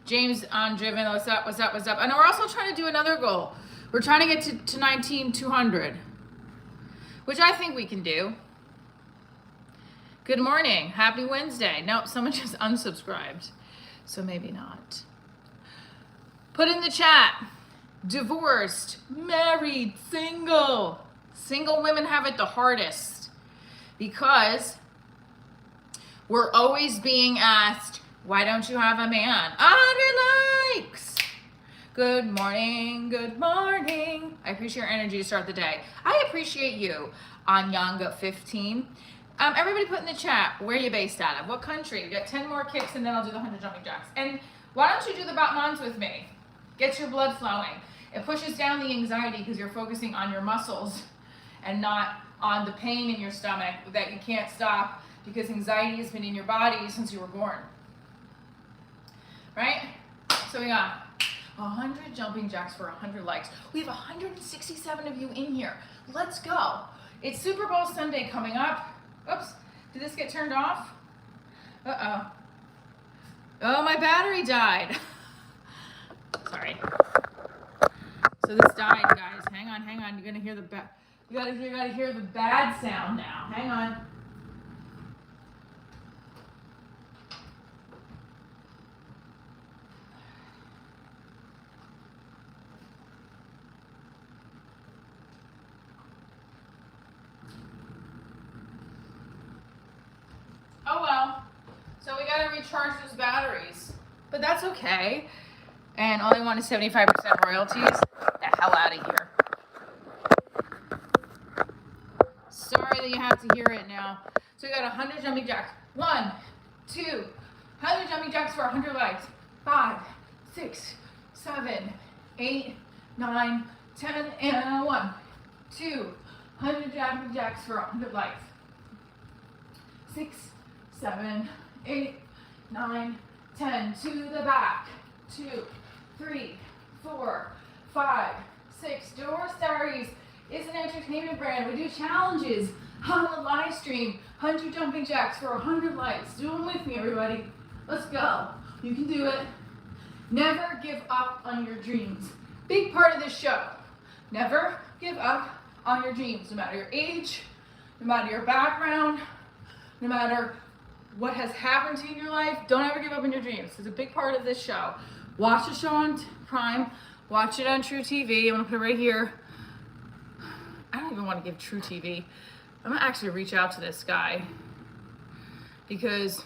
James on Driven, what's up? And we're also trying to do another goal. We're trying to get to 19,200, which I think we can do. Good morning. Happy Wednesday. Nope, someone just unsubscribed. So maybe not. Put in the chat. Divorced, married, single. Single women have it the hardest because we're always being asked, why don't you have a man? 100 likes. Good morning. Good morning. I appreciate your energy to start the day. I appreciate you. Anyanga 15. Everybody put in the chat, where are you based out of? What country? We got 10 more kicks and then I'll do the 100 jumping jacks. And why don't you do the Batmans with me? Get your blood flowing. It pushes down the anxiety because you're focusing on your muscles and not on the pain in your stomach that you can't stop because anxiety has been in your body since you were born. Right? So we got 100 jumping jacks for 100 likes. We have 167 of you in here. Let's go. It's Super Bowl Sunday coming up. Oops, did this get turned off? Uh-oh. Oh, my battery died. Sorry. So this died, guys. Hang on. You're gonna hear the you gotta hear the bad sound now. Hang on. Oh well. So we gotta recharge those batteries. But that's okay. And all they want is 75% royalties. Get the hell out of here. Sorry that you have to hear it now. So we got 100 jumping jacks. 1, 2, 100 jumping jacks for 100 likes. 5, 6, 7, 8, 9, 10, and 1, 2, 100 jumping jacks for 100 likes. 6, 7, 8, 9, 10. To the back. 2, 3, 4, 5, 6. Diaries is an entertainment brand. We do challenges on the live stream. 100 jumping jacks for 100 likes. Do them with me, everybody. Let's go. You can do it. Never give up on your dreams. Big part of this show. Never give up on your dreams, no matter your age, no matter your background, no matter what has happened to you in your life. Don't ever give up on your dreams. It's a big part of this show. Watch the show on Prime. Watch it on True TV. I'm gonna put it right here. I don't even want to give True TV. I'm gonna actually reach out to this guy because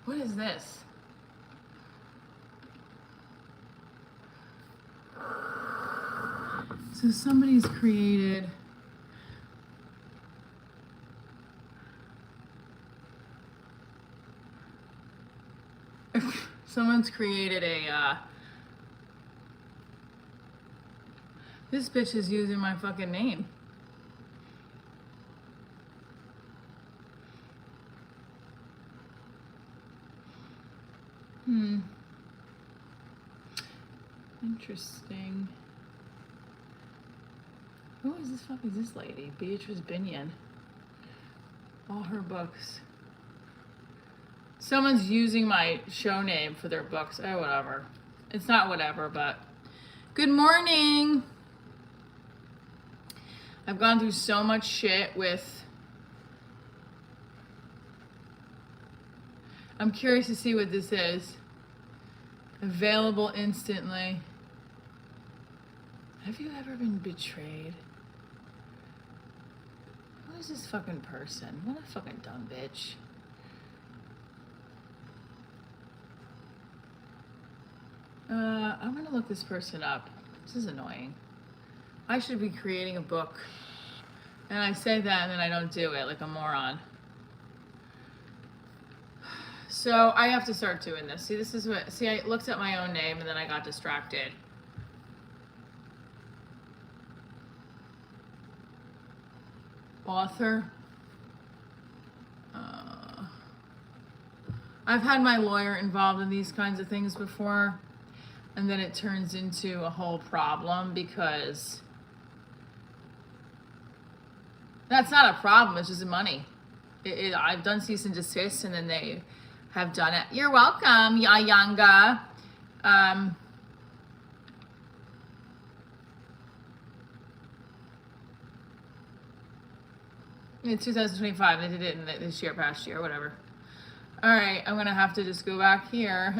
what is this? So somebody's created someone's created a this bitch is using my fucking name. Interesting. Who is this fuck is this lady? Beatrice Binion. All her books. Someone's using my show name for their books. Oh, whatever. It's not whatever, but good morning. I've gone through so much shit with. I'm curious to see what this is. Available instantly. Have you ever been betrayed? Who is this fucking person? What a fucking dumb bitch. I'm gonna look this person up. This is annoying. I should be creating a book. And I say that and then I don't do it like a moron. So I have to start doing this. See, this is what, see, I looked at my own name and then I got distracted. Author. I've had my lawyer involved in these kinds of things before, and then it turns into a whole problem because that's not a problem, it's just money. I've done cease and desist, and then they have done it. You're welcome, Yanga. In 2025, they did it in this year, past year, whatever. All right, I'm gonna have to just go back here.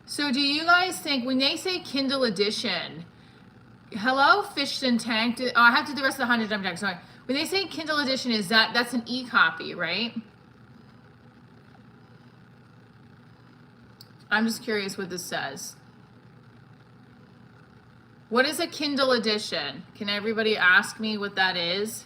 So do you guys think, when they say Kindle edition, hello, Fished and Tanked, oh, I have to do the rest of the 100 jump jacks, sorry. When they say Kindle edition, is that's an e-copy, right? I'm just curious what this says. What is a Kindle edition? Can everybody ask me what that is?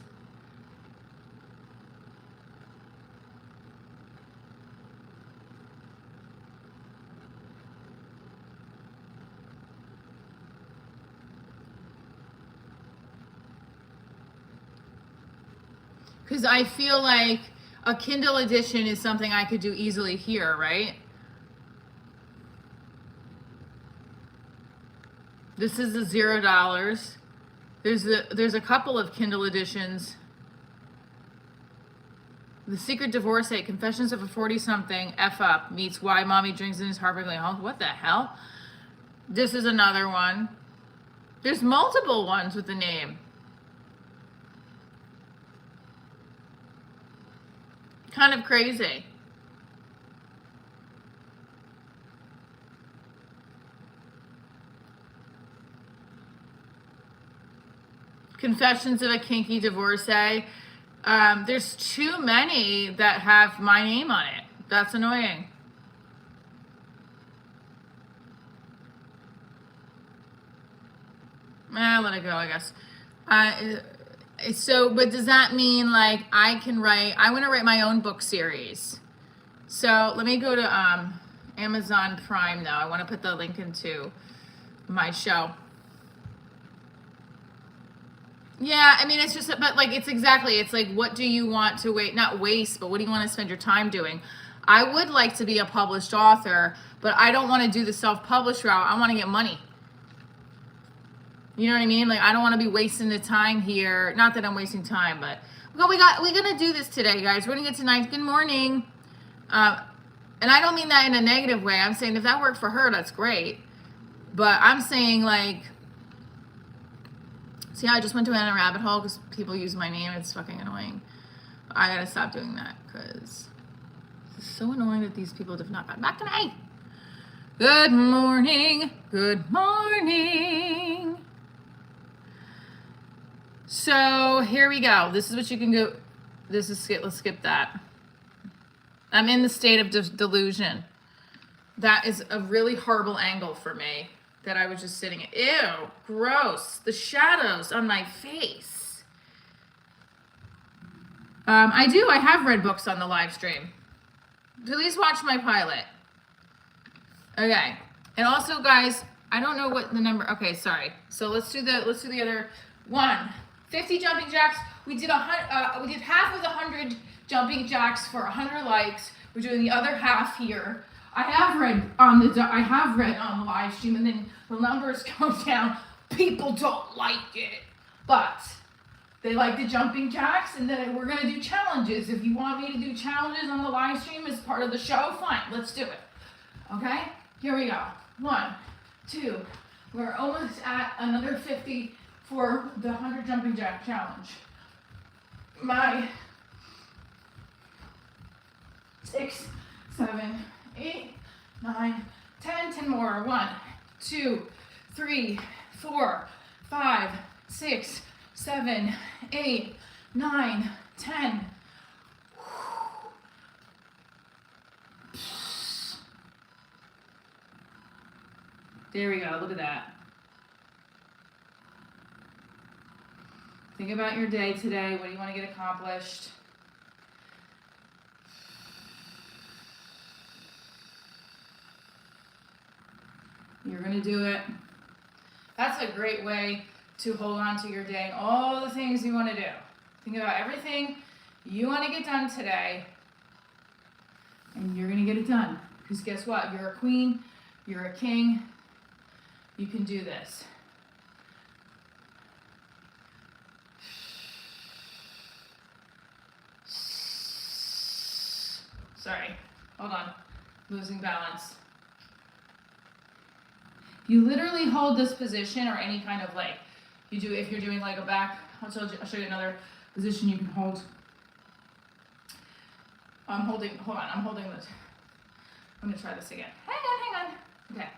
Because I feel like a Kindle edition is something I could do easily here, right? This is the $0. There's a couple of Kindle editions. The Secret Divorcee, Confessions of a 40-something F up meets Why Mommy Drinks in His Heartbreakingly Home. What the hell? This is another one. There's multiple ones with the name. Kind of crazy. Confessions of a Kinky Divorcee. There's too many that have my name on it. That's annoying. Let it go, I guess. But does that mean like I want to write my own book series. So let me go to Amazon Prime now. I want to put the link into my show. Yeah, I mean, it's just, but like, it's like, what do you want to not waste, but what do you want to spend your time doing? I would like to be a published author, but I don't want to do the self-published route. I want to get money. You know what I mean? Like, I don't want to be wasting the time here. Not that I'm wasting time, but we're gonna do this today, guys. We're gonna get tonight. Good morning. And I don't mean that in a negative way. I'm saying if that worked for her, that's great. But I'm saying like, see how I just went down a rabbit hole because people use my name. It's fucking annoying. I gotta stop doing that because it's so annoying that these people have not gotten back to me. Good morning. Good morning. So here we go. This is what you can go. Let's skip that. I'm in the state of delusion. That is a really horrible angle for me that I was just sitting in. Ew, gross. The shadows on my face. I have read books on the live stream. Please watch my pilot. Okay. And also, guys, I don't know what the number. Okay, sorry. So let's do the other one. 50 jumping jacks. We did half of the 100 jumping jacks for 100 likes. We're doing the other half here. I have read on the live stream, and then the numbers go down. People don't like it, but they like the jumping jacks, and then we're gonna do challenges. If you want me to do challenges on the live stream as part of the show, fine, let's do it. Okay, here we go. 1, 2. We're almost at another 50 for the 100 jumping jack challenge. My 6, 7, 8, 9, 10 more. 1, 2, 3, 4, 5, 6, 7, 8, 9, 10. There we go. Look at that. Think about your day today. What do you want to get accomplished? You're going to do it. That's a great way to hold on to your day and all the things you want to do. Think about everything you want to get done today, and you're going to get it done. Because guess what? You're a queen. You're a king. You can do this. Sorry. Hold on. Losing balance. You literally hold this position, or any kind of like, if you're doing like a back, I'll show you another position you can hold. I'm holding this. I'm gonna try this again. Hang on. Okay.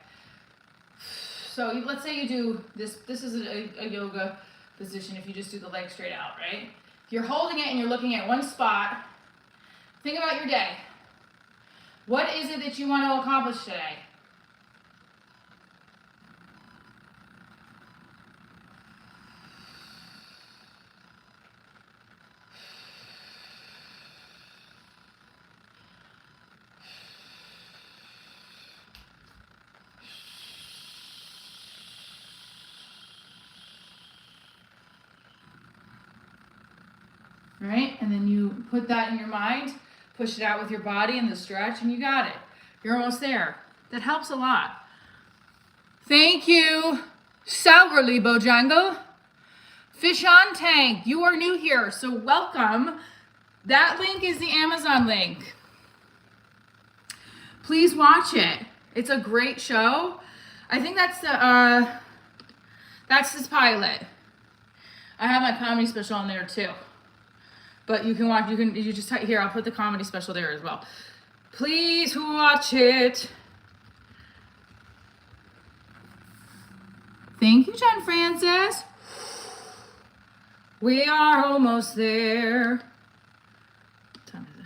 So let's say you do this. This is a yoga position if you just do the legs straight out, right? If you're holding it and you're looking at one spot, think about your day. What is it that you want to accomplish today? right? And then you put that in your mind, push it out with your body and the stretch, and you got it. You're almost there. That helps a lot. Thank you, Sourly Bojangle. Fish on Tank, you are new here, so welcome. That link is the Amazon link. Please watch it. It's a great show. I think that's this pilot. I have my comedy special on there too. But you can watch, you just type here, I'll put the comedy special there as well. Please watch it. Thank you, John Francis. We are almost there. What time is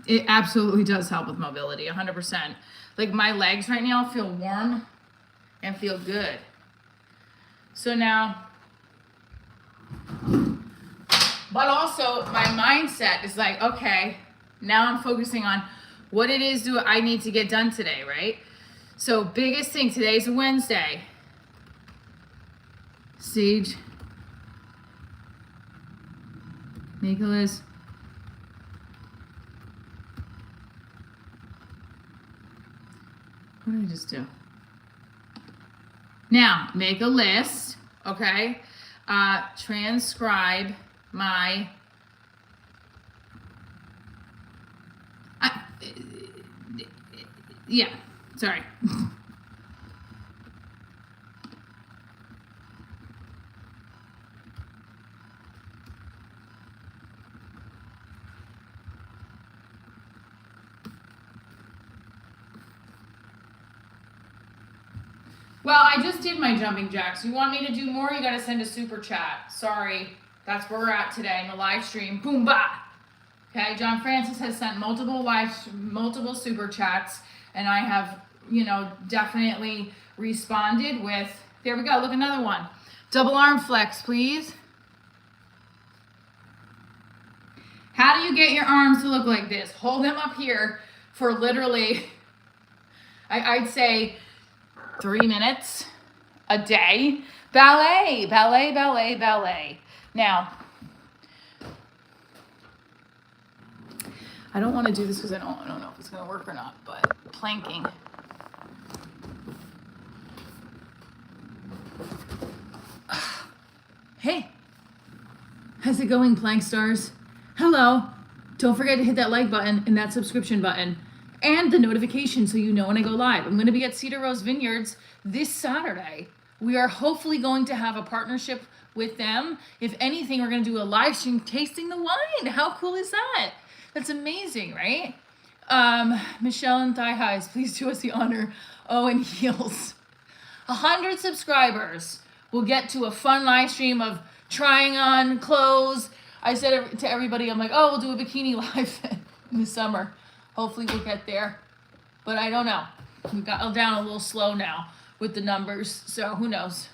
it? It absolutely does help with mobility, 100%. Like my legs right now feel warm and feel good. So now, but also my mindset is like, okay, now I'm focusing on what it is do I need to get done today, right? So biggest thing, today's Wednesday. Sage, Nicholas. What did I just do? Now, make a list, okay? Transcribe my... yeah, sorry. Well, I just did my jumping jacks. You want me to do more? You gotta send a super chat. Sorry, that's where we're at today in the live stream. Boom, bah. Okay, John Francis has sent multiple super chats, and I have, definitely responded with, there we go, look, another one. Double arm flex, please. How do you get your arms to look like this? Hold them up here for literally, I'd say 3 minutes a day. Ballet, ballet, ballet, ballet. Now, I don't want to do this because I don't know if it's going to work or not, but planking. Hey, how's it going, Plank Stars? Hello. Don't forget to hit that like button and that subscription button and the notification so you know when I go live. I'm going to be at Cedar Rose Vineyards this Saturday. We are hopefully going to have a partnership with them. If anything, we're going to do a live stream tasting the wine. How cool is that? That's amazing, right? Michelle and Thigh Highs, please do us the honor. Oh, and heels. 100 subscribers will get to a fun live stream of trying on clothes. I said to everybody, I'm like, oh, we'll do a bikini live in the summer. Hopefully we'll get there. But I don't know. We got down a little slow now with the numbers, so who knows?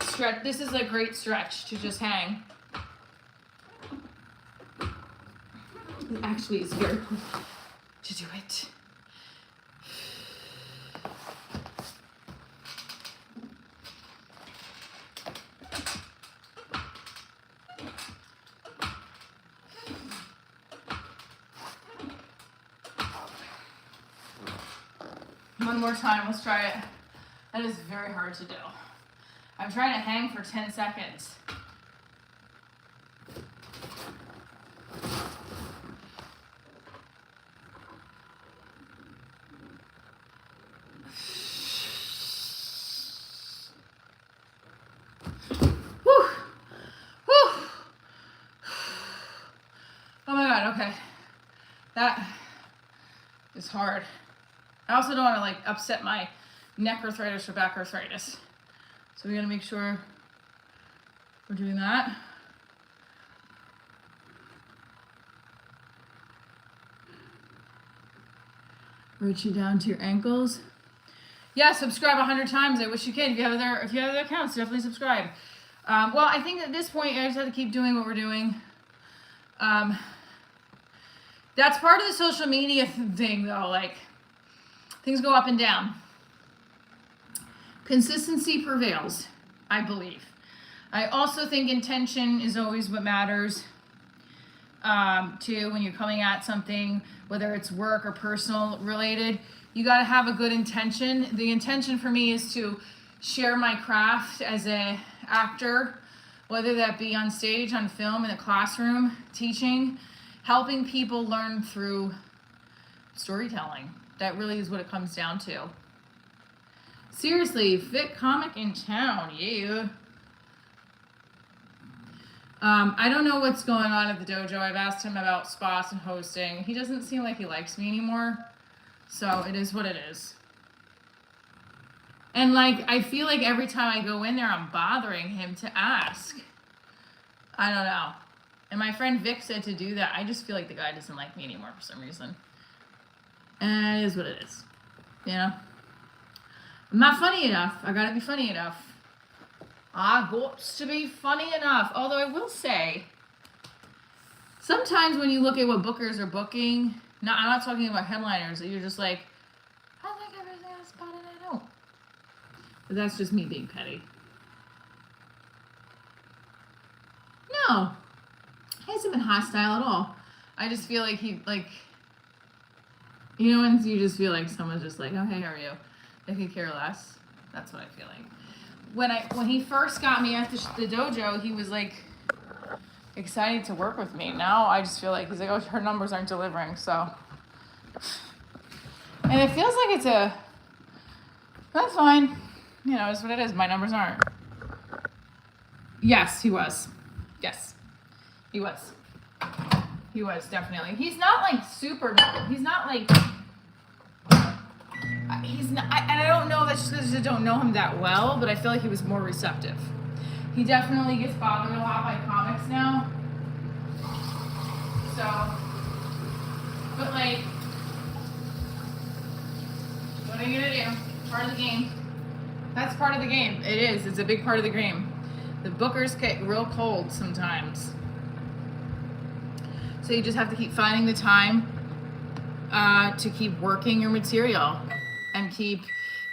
Stretch. This is a great stretch to just hang. Actually, it's very cool to do it. One more time, let's try it. That is very hard to do. I'm trying to hang for 10 seconds. Whew. Whew. Oh my God, okay. That is hard. I also don't want to upset my neck arthritis or back arthritis. So we gotta make sure we're doing that. Reach you down to your ankles. Yeah, subscribe 100 times. I wish you could. If you have other accounts, definitely subscribe. Well, I think at this point, I just have to keep doing what we're doing. That's part of the social media thing, though. Things go up and down. Consistency prevails, I believe. I also think intention is always what matters, too, when you're coming at something, whether it's work or personal related. You got to have a good intention. The intention for me is to share my craft as an actor, whether that be on stage, on film, in a classroom, teaching, helping people learn through storytelling. That really is what it comes down to. Seriously, fit comic in town, yeah. I don't know what's going on at the dojo. I've asked him about spots and hosting. He doesn't seem like he likes me anymore. So it is what it is. And like, I feel like every time I go in there, I'm bothering him to ask. I don't know. And my friend Vic said to do that. I just feel like the guy doesn't like me anymore for some reason. And it is what it is. You know? I'm not funny enough. I gotta be funny enough. I got to be funny enough. Although I will say, sometimes when you look at what bookers are booking, I'm not talking about headliners, that you're just like, I think everything is spot and I don't. But that's just me being petty. No. He hasn't been hostile at all. I just feel like he, like, you know, when you just feel like someone's just like, oh, hey, how are you? They could care less. That's what I feel like. When he first got me at the dojo, he was like excited to work with me. Now I just feel like he's like, oh, her numbers aren't delivering, so. And it feels like that's fine. You know, it's what it is. My numbers aren't. Yes, he was. Yes, he was. He was, definitely. He's not like super, he's not like, he's not, and I don't know, that's just because I don't know him that well, but I feel like he was more receptive. He definitely gets bothered a lot by comics now. So, but like, what are you gonna do? Part of the game. That's part of the game. It is. It's a big part of the game. The bookers get real cold sometimes. So you just have to keep finding the time to keep working your material and keep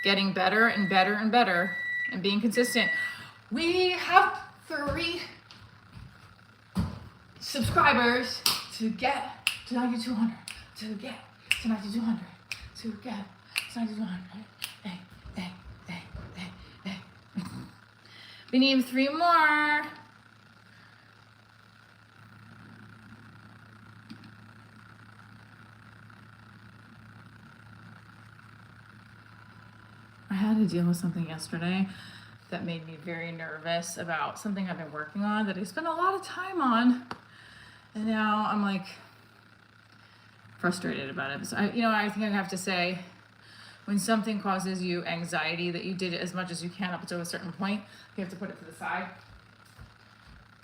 getting better and better and better and being consistent. We have 3 subscribers to get to 9,200, to get to 9,200, to get to 9,200. Hey. We need 3 more. I had to deal with something yesterday that made me very nervous about something I've been working on that I spent a lot of time on. And now I'm like frustrated about it. So I think I have to say, when something causes you anxiety that you did it as much as you can up to a certain point, you have to put it to the side.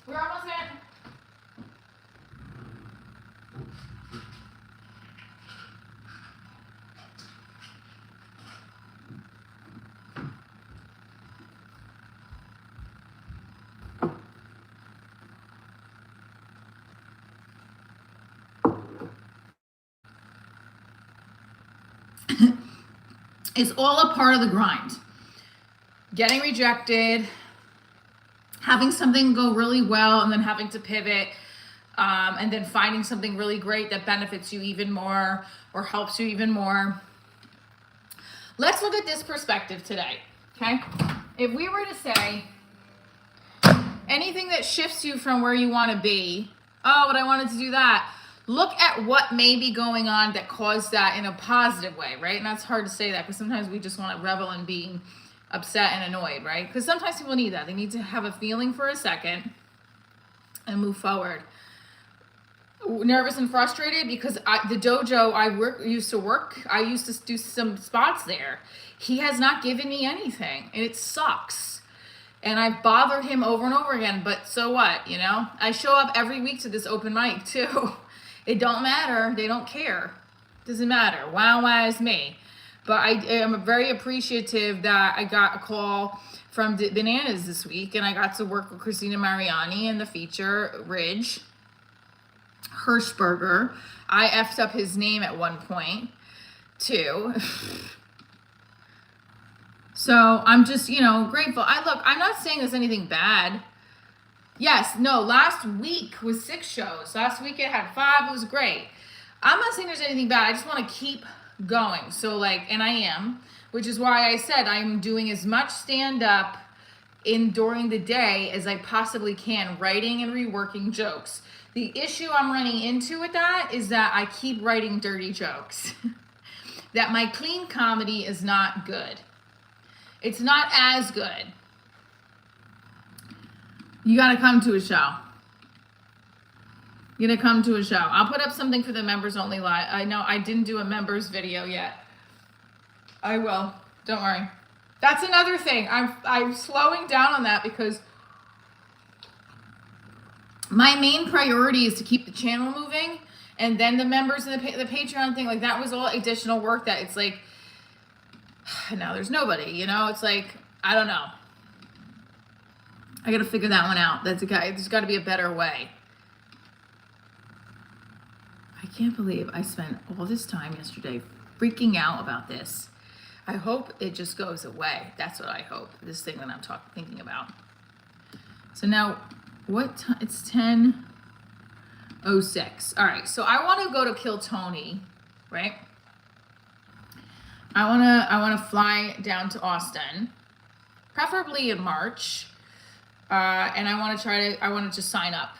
We're almost at. It's all a part of the grind. Getting rejected, having something go really well and then having to pivot, and then finding something really great that benefits you even more or helps you even more. Let's look at this perspective today, okay? If we were to say anything that shifts you from where you want to be, oh, but I wanted to do that. Look at what may be going on that caused that in a positive way, right? And that's hard to say that because sometimes we just want to revel in being upset and annoyed, right? Because sometimes people need that. They need to have a feeling for a second and move forward. Nervous and frustrated because the dojo I used to do some spots there. He has not given me anything, and it sucks. And I've bothered him over and over again, but so what, you know? I show up every week to this open mic, too. It don't matter. They don't care. Doesn't matter. Wow is me. But I am very appreciative that I got a call from Bananas this week, and I got to work with Christina Mariani in the feature, Ridge Hirschberger. I effed up his name at one point, too. So I'm just, you know, grateful. I'm not saying there's anything bad. Yes, no, last week was 6 shows. Last week it had 5. It was great. I'm not saying there's anything bad. I just want to keep going. So like, and I am, which is why I said I'm doing as much stand-up during the day as I possibly can, writing and reworking jokes. The issue I'm running into with that is that I keep writing dirty jokes. That my clean comedy is not good. It's not as good. You gotta come to a show. You're gonna come to a show. I'll put up something for the members only live. I know I didn't do a members video yet. I will. Don't worry. That's another thing. I'm slowing down on that because my main priority is to keep the channel moving, and then the members and the Patreon thing, like that was all additional work that it's like now there's nobody, you know. It's like I don't know. I got to figure that one out. That's okay. There's got to be a better way. I can't believe I spent all this time yesterday freaking out about this. I hope it just goes away. That's what I hope. This thing that I'm thinking about. So now, what time? It's 10:06. All right. So I want to go to Kill Tony, right? I want to fly down to Austin, preferably in March. And I want to just sign up.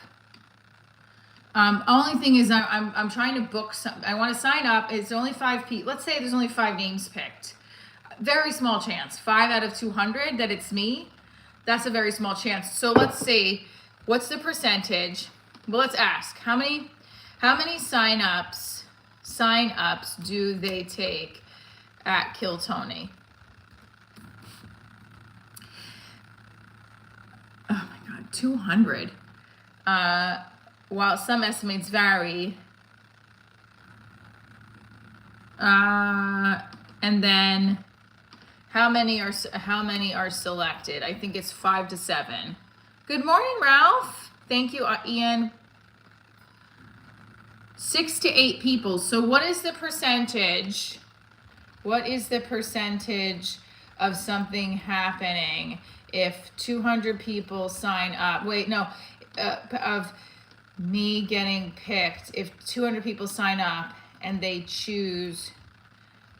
Only thing is I'm trying to book some, I want to sign up. It's only 5 people. Let's say there's only 5 names picked. Very small chance, 5 out of 200 that it's me. That's a very small chance. So let's see, what's the percentage? Well, let's ask, how many sign-ups do they take at Kill Tony? Oh my God, 200. While some estimates vary. And then how many are selected? I think it's 5 to 7. Good morning, Ralph. Thank you, Ian. 6 to 8 people. So what is the percentage? What is the percentage of something happening if 200 people sign up? Wait, no, of me getting picked. If 200 people sign up and they choose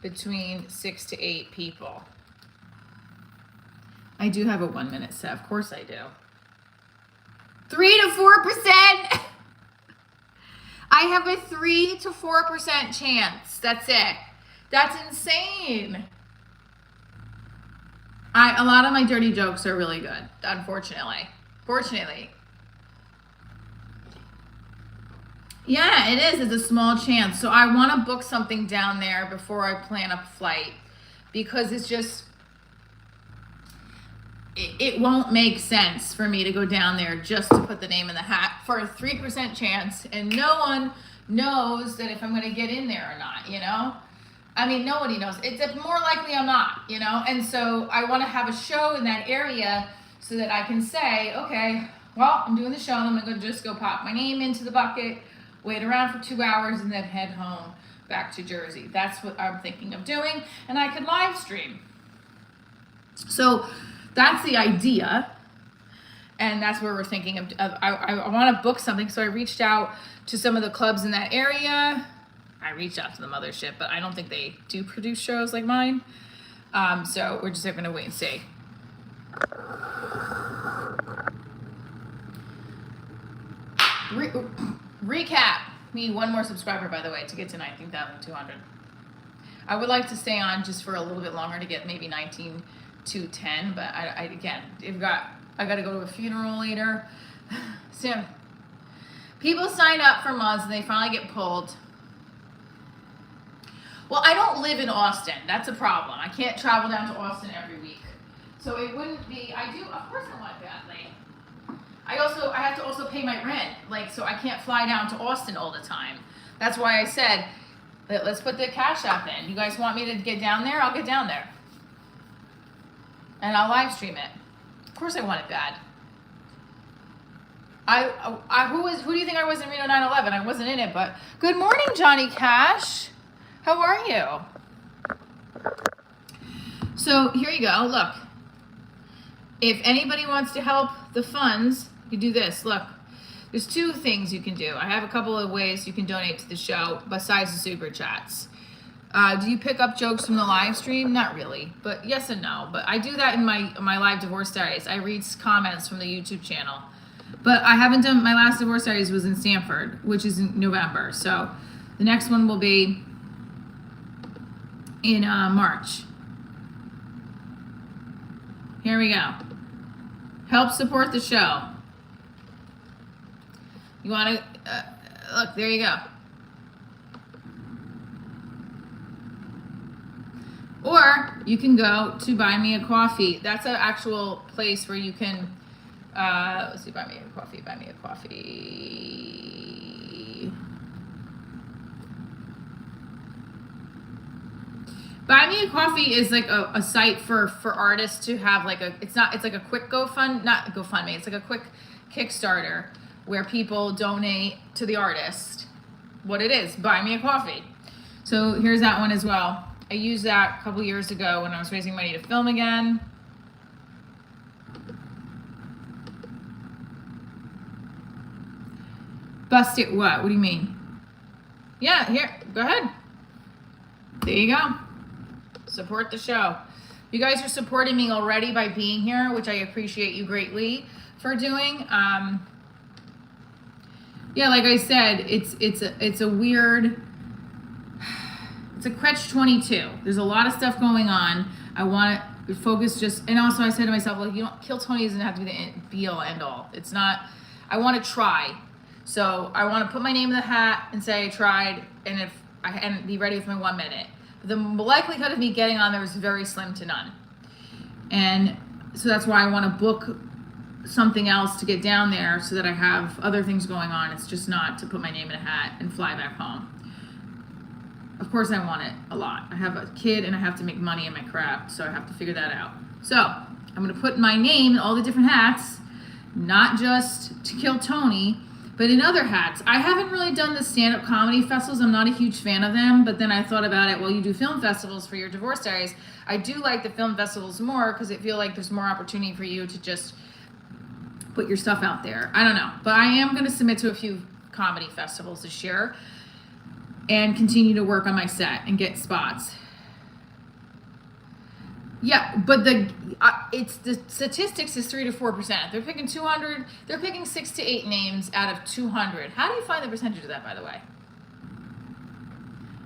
between 6 to 8 people. I do have a 1 minute set. Of course I do. 3 to 4%. I have a 3 to 4% chance. That's it. That's insane. A lot of my dirty jokes are really good, unfortunately. Fortunately. Yeah, it is. It's a small chance. So I want to book something down there before I plan a flight, because it's just, it won't make sense for me to go down there just to put the name in the hat for a 3% chance, and no one knows that if I'm going to get in there or not, you know? I mean, nobody knows. It's more likely I'm not, you know? And so I want to have a show in that area so that I can say, okay, well, I'm doing the show, and I'm going to just go pop my name into the bucket, wait around for 2 hours, and then head home back to Jersey. That's what I'm thinking of doing, and I could live stream. So that's the idea, and that's where we're thinking of. I want to book something, so I reached out to some of the clubs in that area. I reached out to the mothership, but I don't think they do produce shows like mine. So we're just going to wait and see. Recap. We need 1 more subscriber, by the way, to get to 19,200. I would like to stay on just for a little bit longer to get maybe 19,210, but I got to go to a funeral later soon. People sign up for months and they finally get pulled. Well, I don't live in Austin. That's a problem. I can't travel down to Austin every week. So it wouldn't be, of course I want it badly. I have to also pay my rent, so I can't fly down to Austin all the time. That's why I said, let's put the Cash App in. You guys want me to get down there? I'll get down there. And I'll live stream it. Of course I want it bad. Who do you think I was in Reno 9/11? I wasn't in it, but good morning, Johnny Cash. How are you? So here you go. Look, if anybody wants to help the funds, you do this. Look, there's two things you can do. I have a couple of ways you can donate to the show besides the super chats. Do you pick up jokes from the live stream? Not really, but yes and no. But I do that in my live divorce diaries. I read comments from the YouTube channel. But I haven't done, my last divorce diaries was in Stanford, which is in November. So the next one will be in March. Here we go. Help support the show. You want to, look, there you go. Or you can go to Buy Me a Coffee. That's an actual place where you can, let's see, Buy Me a Coffee, Buy Me a Coffee. Buy Me a Coffee is like a site for artists to have like it's like a quick not GoFundMe, it's like a quick Kickstarter where people donate to the artist. What it is, Buy Me a Coffee. So here's that one as well. I used that a couple years ago when I was raising money to film again. Bust it what? What do you mean? Yeah, here, go ahead. There you go. Support the show. You guys are supporting me already by being here, which I appreciate you greatly for doing. Yeah, like I said, it's a weird, it's a catch-22. There's a lot of stuff going on. I want to focus just, and also I said to myself, like, you know, Kill Tony doesn't have to be the be-all, end-all. It's not, I want to try. So I want to put my name in the hat and say I tried, and be ready with my 1 minute. The likelihood of me getting on there is very slim to none. And so that's why I want to book something else to get down there so that I have other things going on. It's just not to put my name in a hat and fly back home. Of course I want it a lot. I have a kid and I have to make money in my craft, so I have to figure that out. So I'm going to put my name in all the different hats, not just to Kill Tony, but in other hats. I haven't really done the stand-up comedy festivals. I'm not a huge fan of them, but then I thought about it. Well, you do film festivals for your divorce diaries. I do like the film festivals more because I feel like there's more opportunity for you to just put your stuff out there. I don't know, but I am going to submit to a few comedy festivals this year and continue to work on my set and get spots. Yeah, but it's the statistics is 3 to 4%. They're picking 200. They're picking 6 to 8 names out of 200. How do you find the percentage of that, by the way?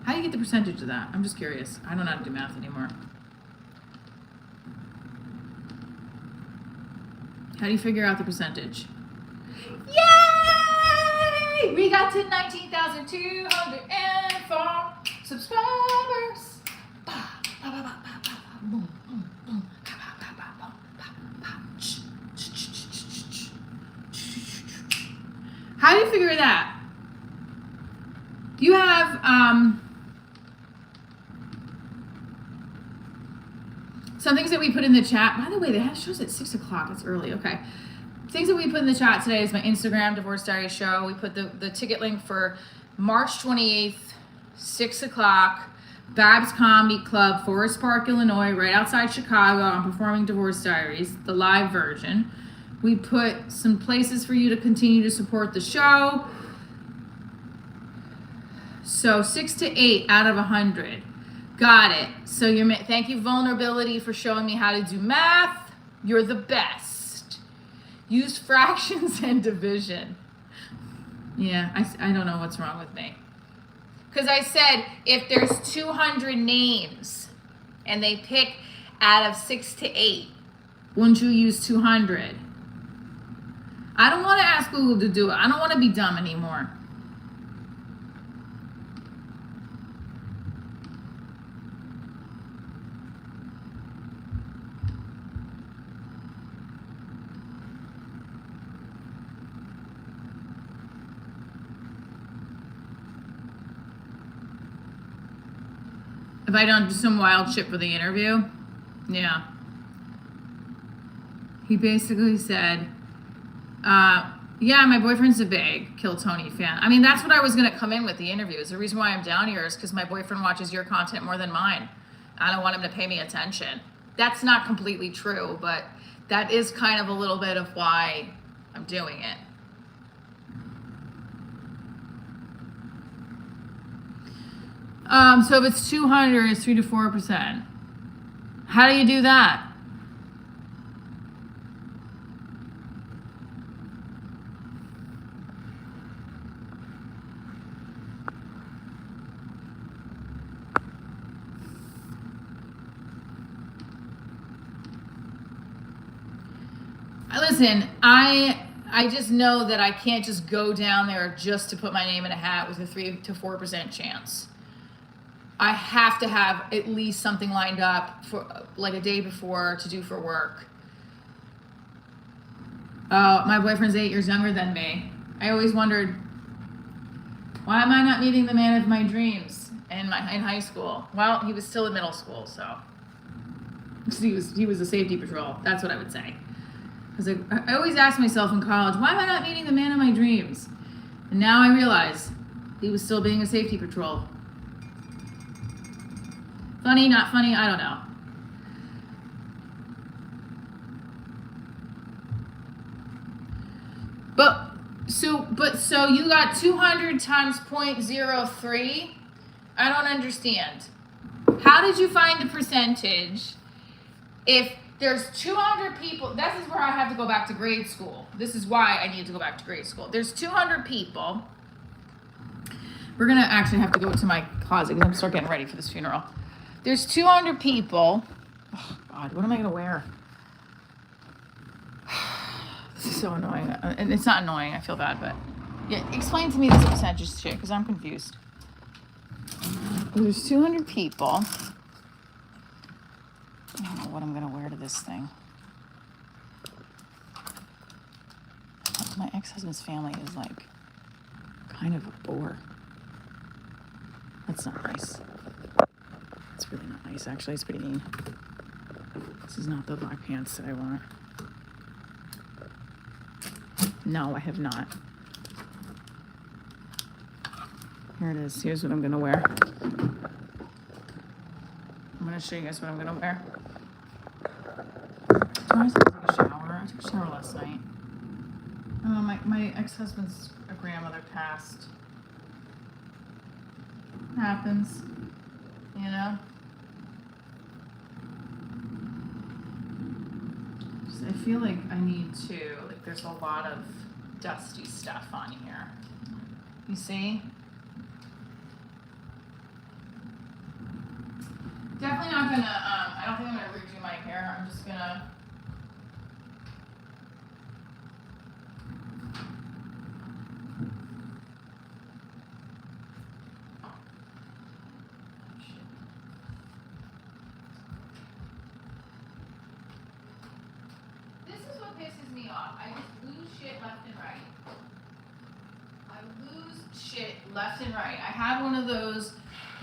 How do you get the percentage of that? I'm just curious. I don't know how to do math anymore. How do you figure out the percentage? Yay! We got to 19,204 subscribers. How do you figure that? Do you have some things that we put in the chat? By the way, they have shows at 6 o'clock. It's early. Okay. Things that we put in the chat today is my Instagram Divorce Diary show. We put the ticket link for March 28th, 6 o'clock, Babs Comedy Club, Forest Park, Illinois, right outside Chicago. I'm performing Divorce Diaries, the live version. We put some places for you to continue to support the show. So 6 to 8 out of 100. Got it. So thank you, Vulnerability, for showing me how to do math. You're the best. Use fractions and division. Yeah, I don't know what's wrong with me. Because I said if there's 200 names and they pick out of 6 to 8, wouldn't you use 200? I don't want to ask Google to do it. I don't want to be dumb anymore. If I don't do some wild shit for the interview, yeah. He basically said, yeah, my boyfriend's a big Kill Tony fan. I mean, that's what I was going to come in with the interviews. The reason why I'm down here is because my boyfriend watches your content more than mine. I don't want him to pay me attention. That's not completely true, but that is kind of a little bit of why I'm doing it. So if it's 200, it's 3 to 4%. How do you do that? Listen, I just know that I can't just go down there just to put my name in a hat with a 3 to 4% chance. I have to have at least something lined up for like a day before to do for work. My boyfriend's 8 years younger than me. I always wondered, why am I not meeting the man of my dreams in high school? Well, he was still in middle school, so he was a safety patrol. That's what I would say. Because I always asked myself in college, why am I not meeting the man of my dreams? And now I realize he was still being a safety patrol. Funny, not funny, I don't know. So you got 200 times 0.03? I don't understand. How did you find the percentage if there's 200 people? This is where I have to go back to grade school. This is why I need to go back to grade school. There's 200 people. We're going to actually have to go to my closet because I'm going to start getting ready for this funeral. There's 200 people. Oh, God, what am I going to wear? This is so annoying. And it's not annoying. I feel bad, but yeah, explain to me this percentage shit because I'm confused. There's 200 people. I don't know what I'm going to wear to this thing. My ex-husband's family is like kind of a bore. That's not nice. It's really not nice, actually. It's pretty mean. This is not the black pants that I want. No, I have not. Here it is. Here's what I'm going to wear. I'm going to show you guys what I'm going to wear. I was going to take a shower. I took a shower last night. My ex-husband's grandmother passed. Happens. You know? I feel like I need to, like there's a lot of dusty stuff on here. You see? Definitely not gonna, I don't think I'm gonna redo my hair. I'm just gonna, me off. I just lose shit left and right. I lose shit left and right. I had one of those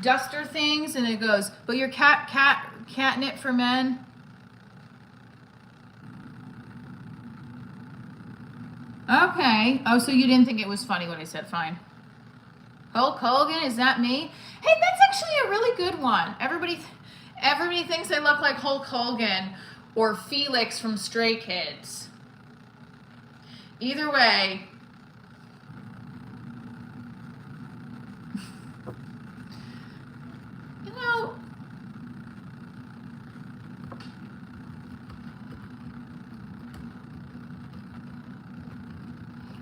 duster things and it goes, but your catnip for men. Okay. Oh, so you didn't think it was funny what I said. Fine. Hulk Hogan, is that me? Hey, that's actually a really good one. Everybody thinks I look like Hulk Hogan or Felix from Stray Kids. Either way, you know,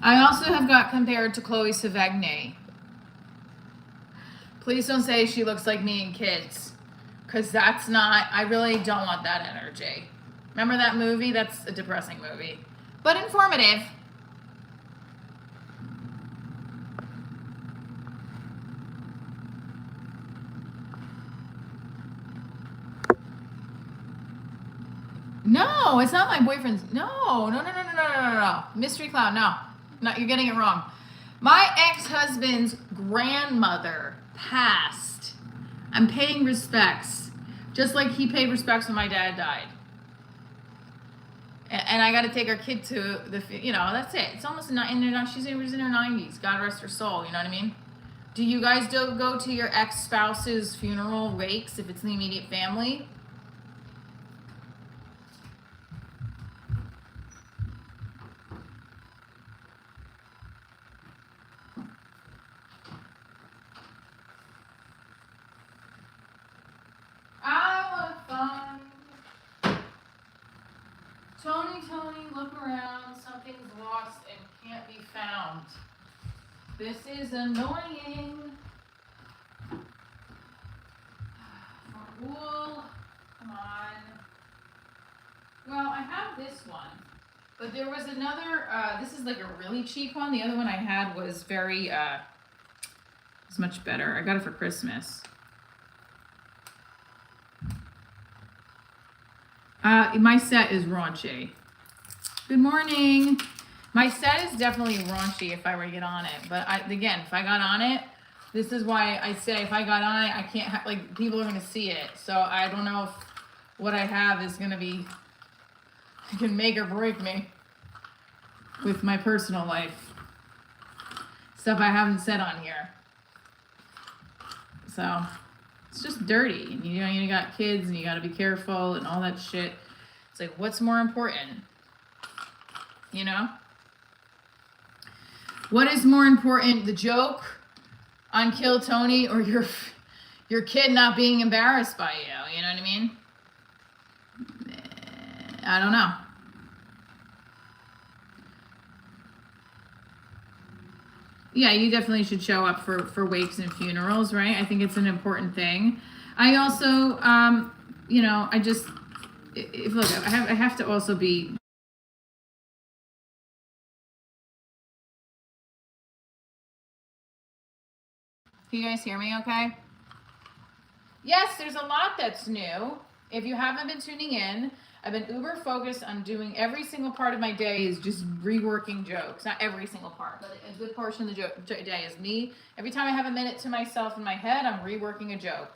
I also have got compared to Chloe Sevigny. Please don't say she looks like me and kids, because that's not, I really don't want that energy. Remember that movie? That's a depressing movie, but informative. No, it's not my boyfriend's. No. Mystery clown, no. You're getting it wrong. My ex-husband's grandmother passed. I'm paying respects. Just like he paid respects when my dad died. And I got to take our kid to the, that's it. It's almost she's in her 90s. God rest her soul, you know what I mean? Do you guys go to your ex-spouse's funeral wakes if it's the immediate family? Tony, Tony, look around. Something's lost and can't be found. This is annoying. Wool, come on. Well, I have this one, but there was another. This is like a really cheap one. The other one I had was very. It's much better. I got it for Christmas. My set is raunchy. Good morning. My set is definitely raunchy if I were to get on it. But again, if I got on it, this is why I say if I got on it, I can't like people are gonna see it. So I don't know if what I have is gonna be can make or break me with my personal life. Stuff I haven't said on here. So it's just dirty. And you know, you got kids and you gotta be careful and all that shit. It's like, what's more important? You know? What is more important, the joke on Kill Tony or your kid not being embarrassed by you? You know what I mean? I don't know. Yeah, you definitely should show up for wakes and funerals, right? I think it's an important thing. I also, you know, I just, look, I have to also be. Can you guys hear me okay? Yes, there's a lot that's new. If you haven't been tuning in, I've been uber focused on doing every single part of my day is just reworking jokes. Not every single part, but a good portion of the day is me. Every time I have a minute to myself in my head, I'm reworking a joke.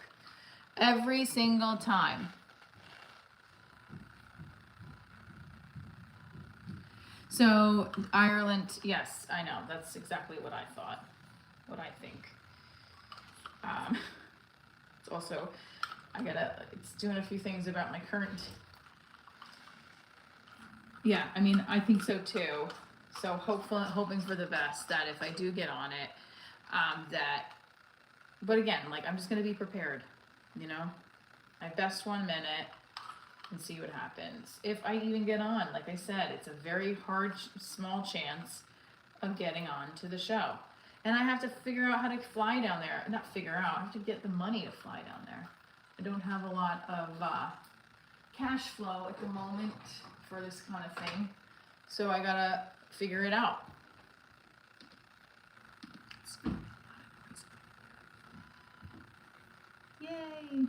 Every single time. So Ireland, yes, I know. That's exactly what I thought. What I think. It's also, it's doing a few things about my current. Yeah, I mean, I think so too. So hoping for the best that if I do get on it, but again, like I'm just gonna be prepared, you know? I best 1 minute and see what happens. If I even get on, like I said, it's a very hard, small chance of getting on to the show. And I have to figure out how to fly down there. Not figure out, I have to get the money to fly down there. I don't have a lot of cash flow at the moment for this kind of thing. So I gotta figure it out. Yay!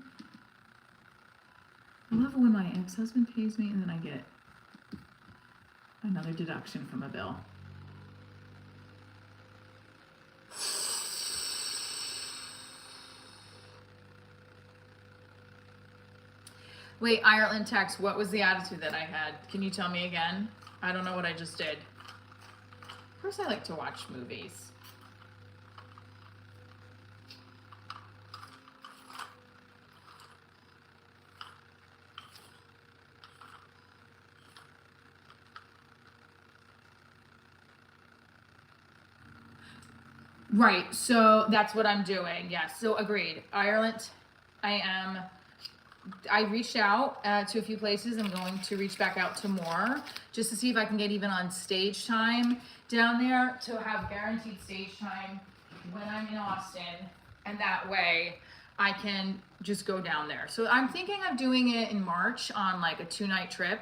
I love when my ex-husband pays me and then I get another deduction from a bill. Wait, Ireland text, what was the attitude that I had? Can you tell me again? I don't know what I just did. Of course I like to watch movies. Right, so that's what I'm doing. Yes, so agreed. Ireland, I reached out to a few places. I'm going to reach back out to more just to see if I can get even on stage time down there to have guaranteed stage time when I'm in Austin. And that way I can just go down there. So I'm thinking of doing it in March on like a 2-night trip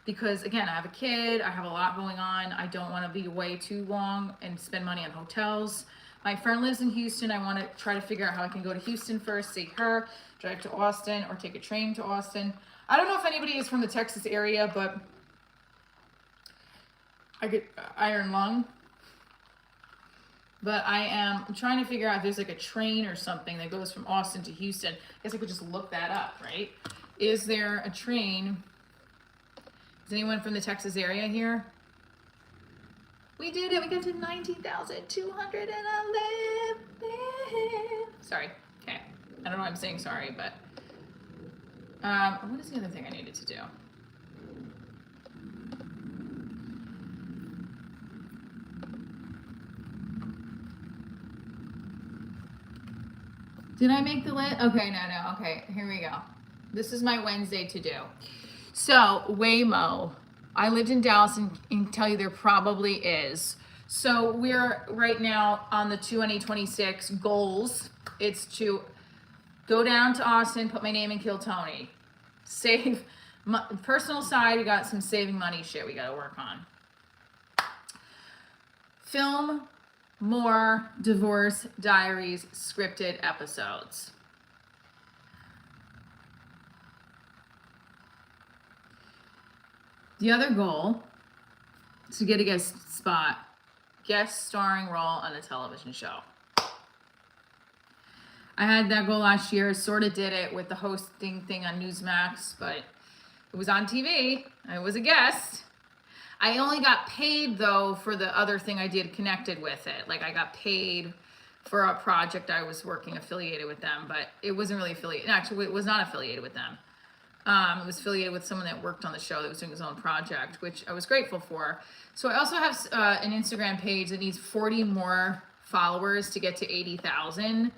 because again, I have a kid, I have a lot going on. I don't want to be away too long and spend money on hotels. My friend lives in Houston. I want to try to figure out how I can go to Houston first, see her, drive to Austin, or take a train to Austin. I don't know if anybody is from the Texas area, but I get iron lung. But I'm trying to figure out if there's like a train or something that goes from Austin to Houston. I guess I could just look that up, right? Is there a train? Is anyone from the Texas area here? We did it. We got to 19,211. Sorry. Okay. I don't know why I'm saying sorry, but what is the other thing I needed to do? Did I make the list? Okay, no. Okay, here we go. This is my Wednesday to do. So, Waymo. I lived in Dallas and can tell you there probably is. So we're right now on the 2026 goals. It's to go down to Austin, put my name in Kill Tony. Save, personal side, we got some saving money shit we got to work on. Film more Divorce Diaries scripted episodes. The other goal is to get a guest starring role on a television show. I had that goal last year, sort of did it with the hosting thing on Newsmax, but it was on TV. I was a guest. I only got paid though for the other thing I did connected with it. Like I got paid for a project I was working affiliated with them, but it wasn't really affiliated. Actually, it was not affiliated with them. It was affiliated with someone that worked on the show that was doing his own project, which I was grateful for. So I also have an Instagram page that needs 40 more followers to get to 80,000.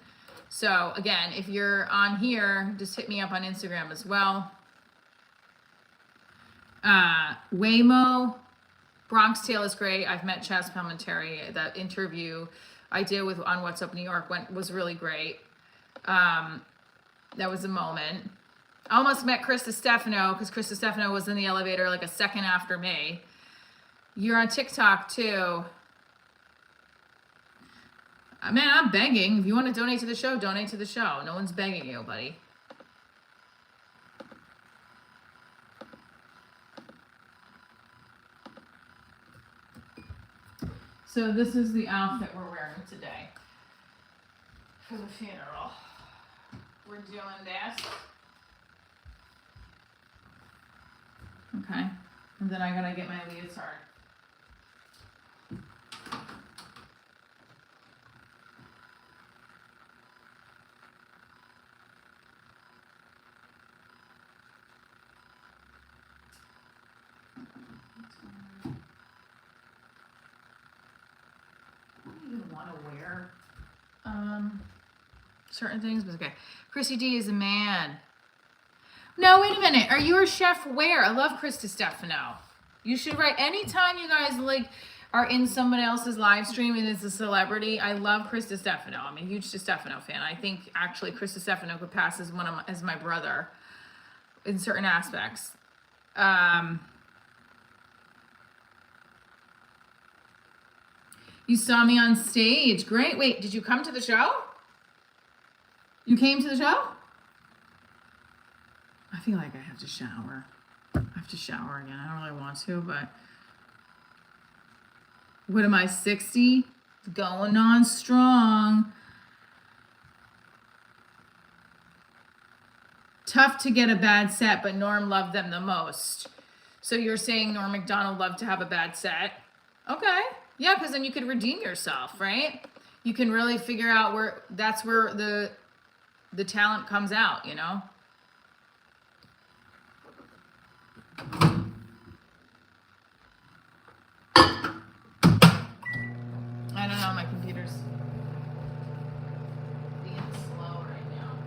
So again, if you're on here, just hit me up on Instagram as well. Waymo, Bronx Tale is great. I've met Chaz Palminteri. That interview I did on What's Up New York was really great. That was a moment. I almost met Chris Stefano because Chris Stefano was in the elevator like a second after me. You're on TikTok too. Man, I'm begging. If you want to donate to the show, donate to the show. No one's begging you, buddy. So this is the outfit we're wearing today for the funeral. We're doing this. Okay, and then I gotta get my leotard. I don't even want to wear certain things, but okay. Chrissy D is a man. No, wait a minute. Are you a chef where? I love Chris Stefano. You should write anytime you guys like are in someone else's live stream and it's a celebrity. I love Chris Stefano. I'm a huge Stefano fan. I think actually Chris Stefano could pass as as my brother in certain aspects. You saw me on stage. Great. Wait, did you come to the show? You came to the show? I feel like I have to shower. I have to shower again. I don't really want to, but what am I, 60? Going on strong. Tough to get a bad set, but Norm loved them the most. So you're saying Norm Macdonald loved to have a bad set? Okay. Yeah, because then you could redeem yourself, right? You can really figure out where the talent comes out, you know? I don't know, my computer's being slow right now.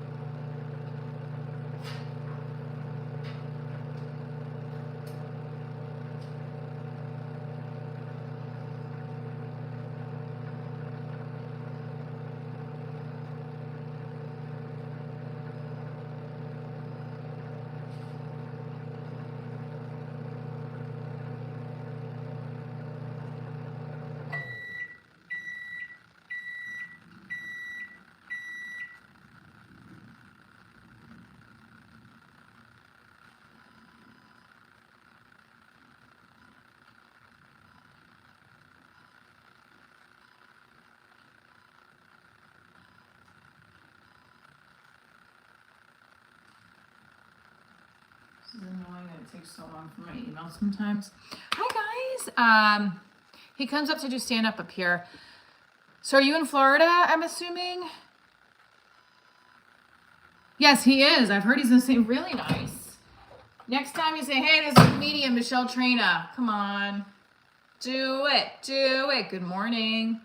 This is annoying that it takes so long for my email sometimes. Hi guys. He comes up to do stand up here. So are you in Florida, I'm assuming? Yes, he is. I've heard he's gonna say really nice. Next time you say, hey, this is comedian Michelle Trina. Come on. Do it. Do it. Good morning.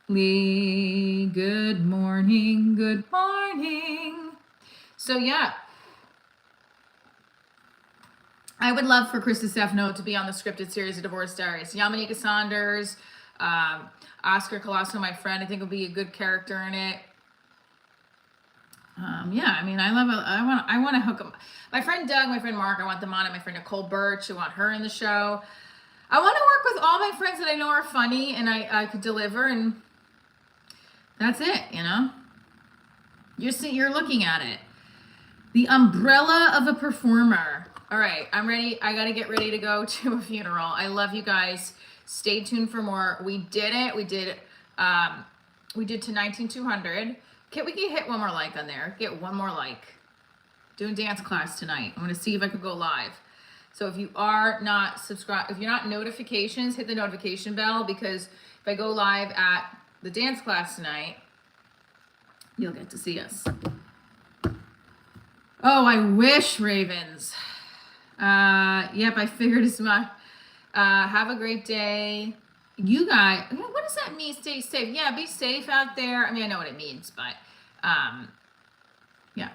Lee, good morning. Good morning. So yeah. I would love for Krista Stefano to be on the scripted series of Divorce Diaries. Yamanika Saunders, Oscar Colasso, my friend, I think would be a good character in it. Yeah, I mean, I want to hook them. My friend Doug, my friend Mark, I want them on it. My friend Nicole Birch, I want her in the show. I want to work with all my friends that I know are funny and I could deliver, and that's it, you know? You're looking at it. The umbrella of a performer. All right, I'm ready. I got to get ready to go to a funeral. I love you guys. Stay tuned for more. We did it. We did to 19,200. We can hit one more like on there. Get one more like. Doing dance class tonight. I'm going to see if I could go live. So if you are not subscribed, if you're not notifications, hit the notification bell, because if I go live at the dance class tonight, you'll get to see us. Oh, I wish, Ravens. Yep, I figured as much. Have a great day. You guys, what does that mean? Stay safe. Yeah, be safe out there. I mean, I know what it means, but yeah.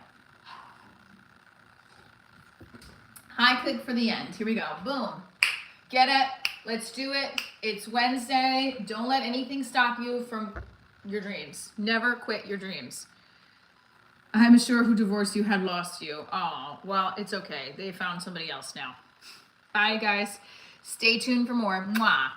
High click for the end. Here we go. Boom. Get it. Let's do it. It's Wednesday. Don't let anything stop you from your dreams. Never quit your dreams. I'm sure who divorced you had lost you. Oh, well, it's okay. They found somebody else now. Bye, guys. Stay tuned for more. Mwah.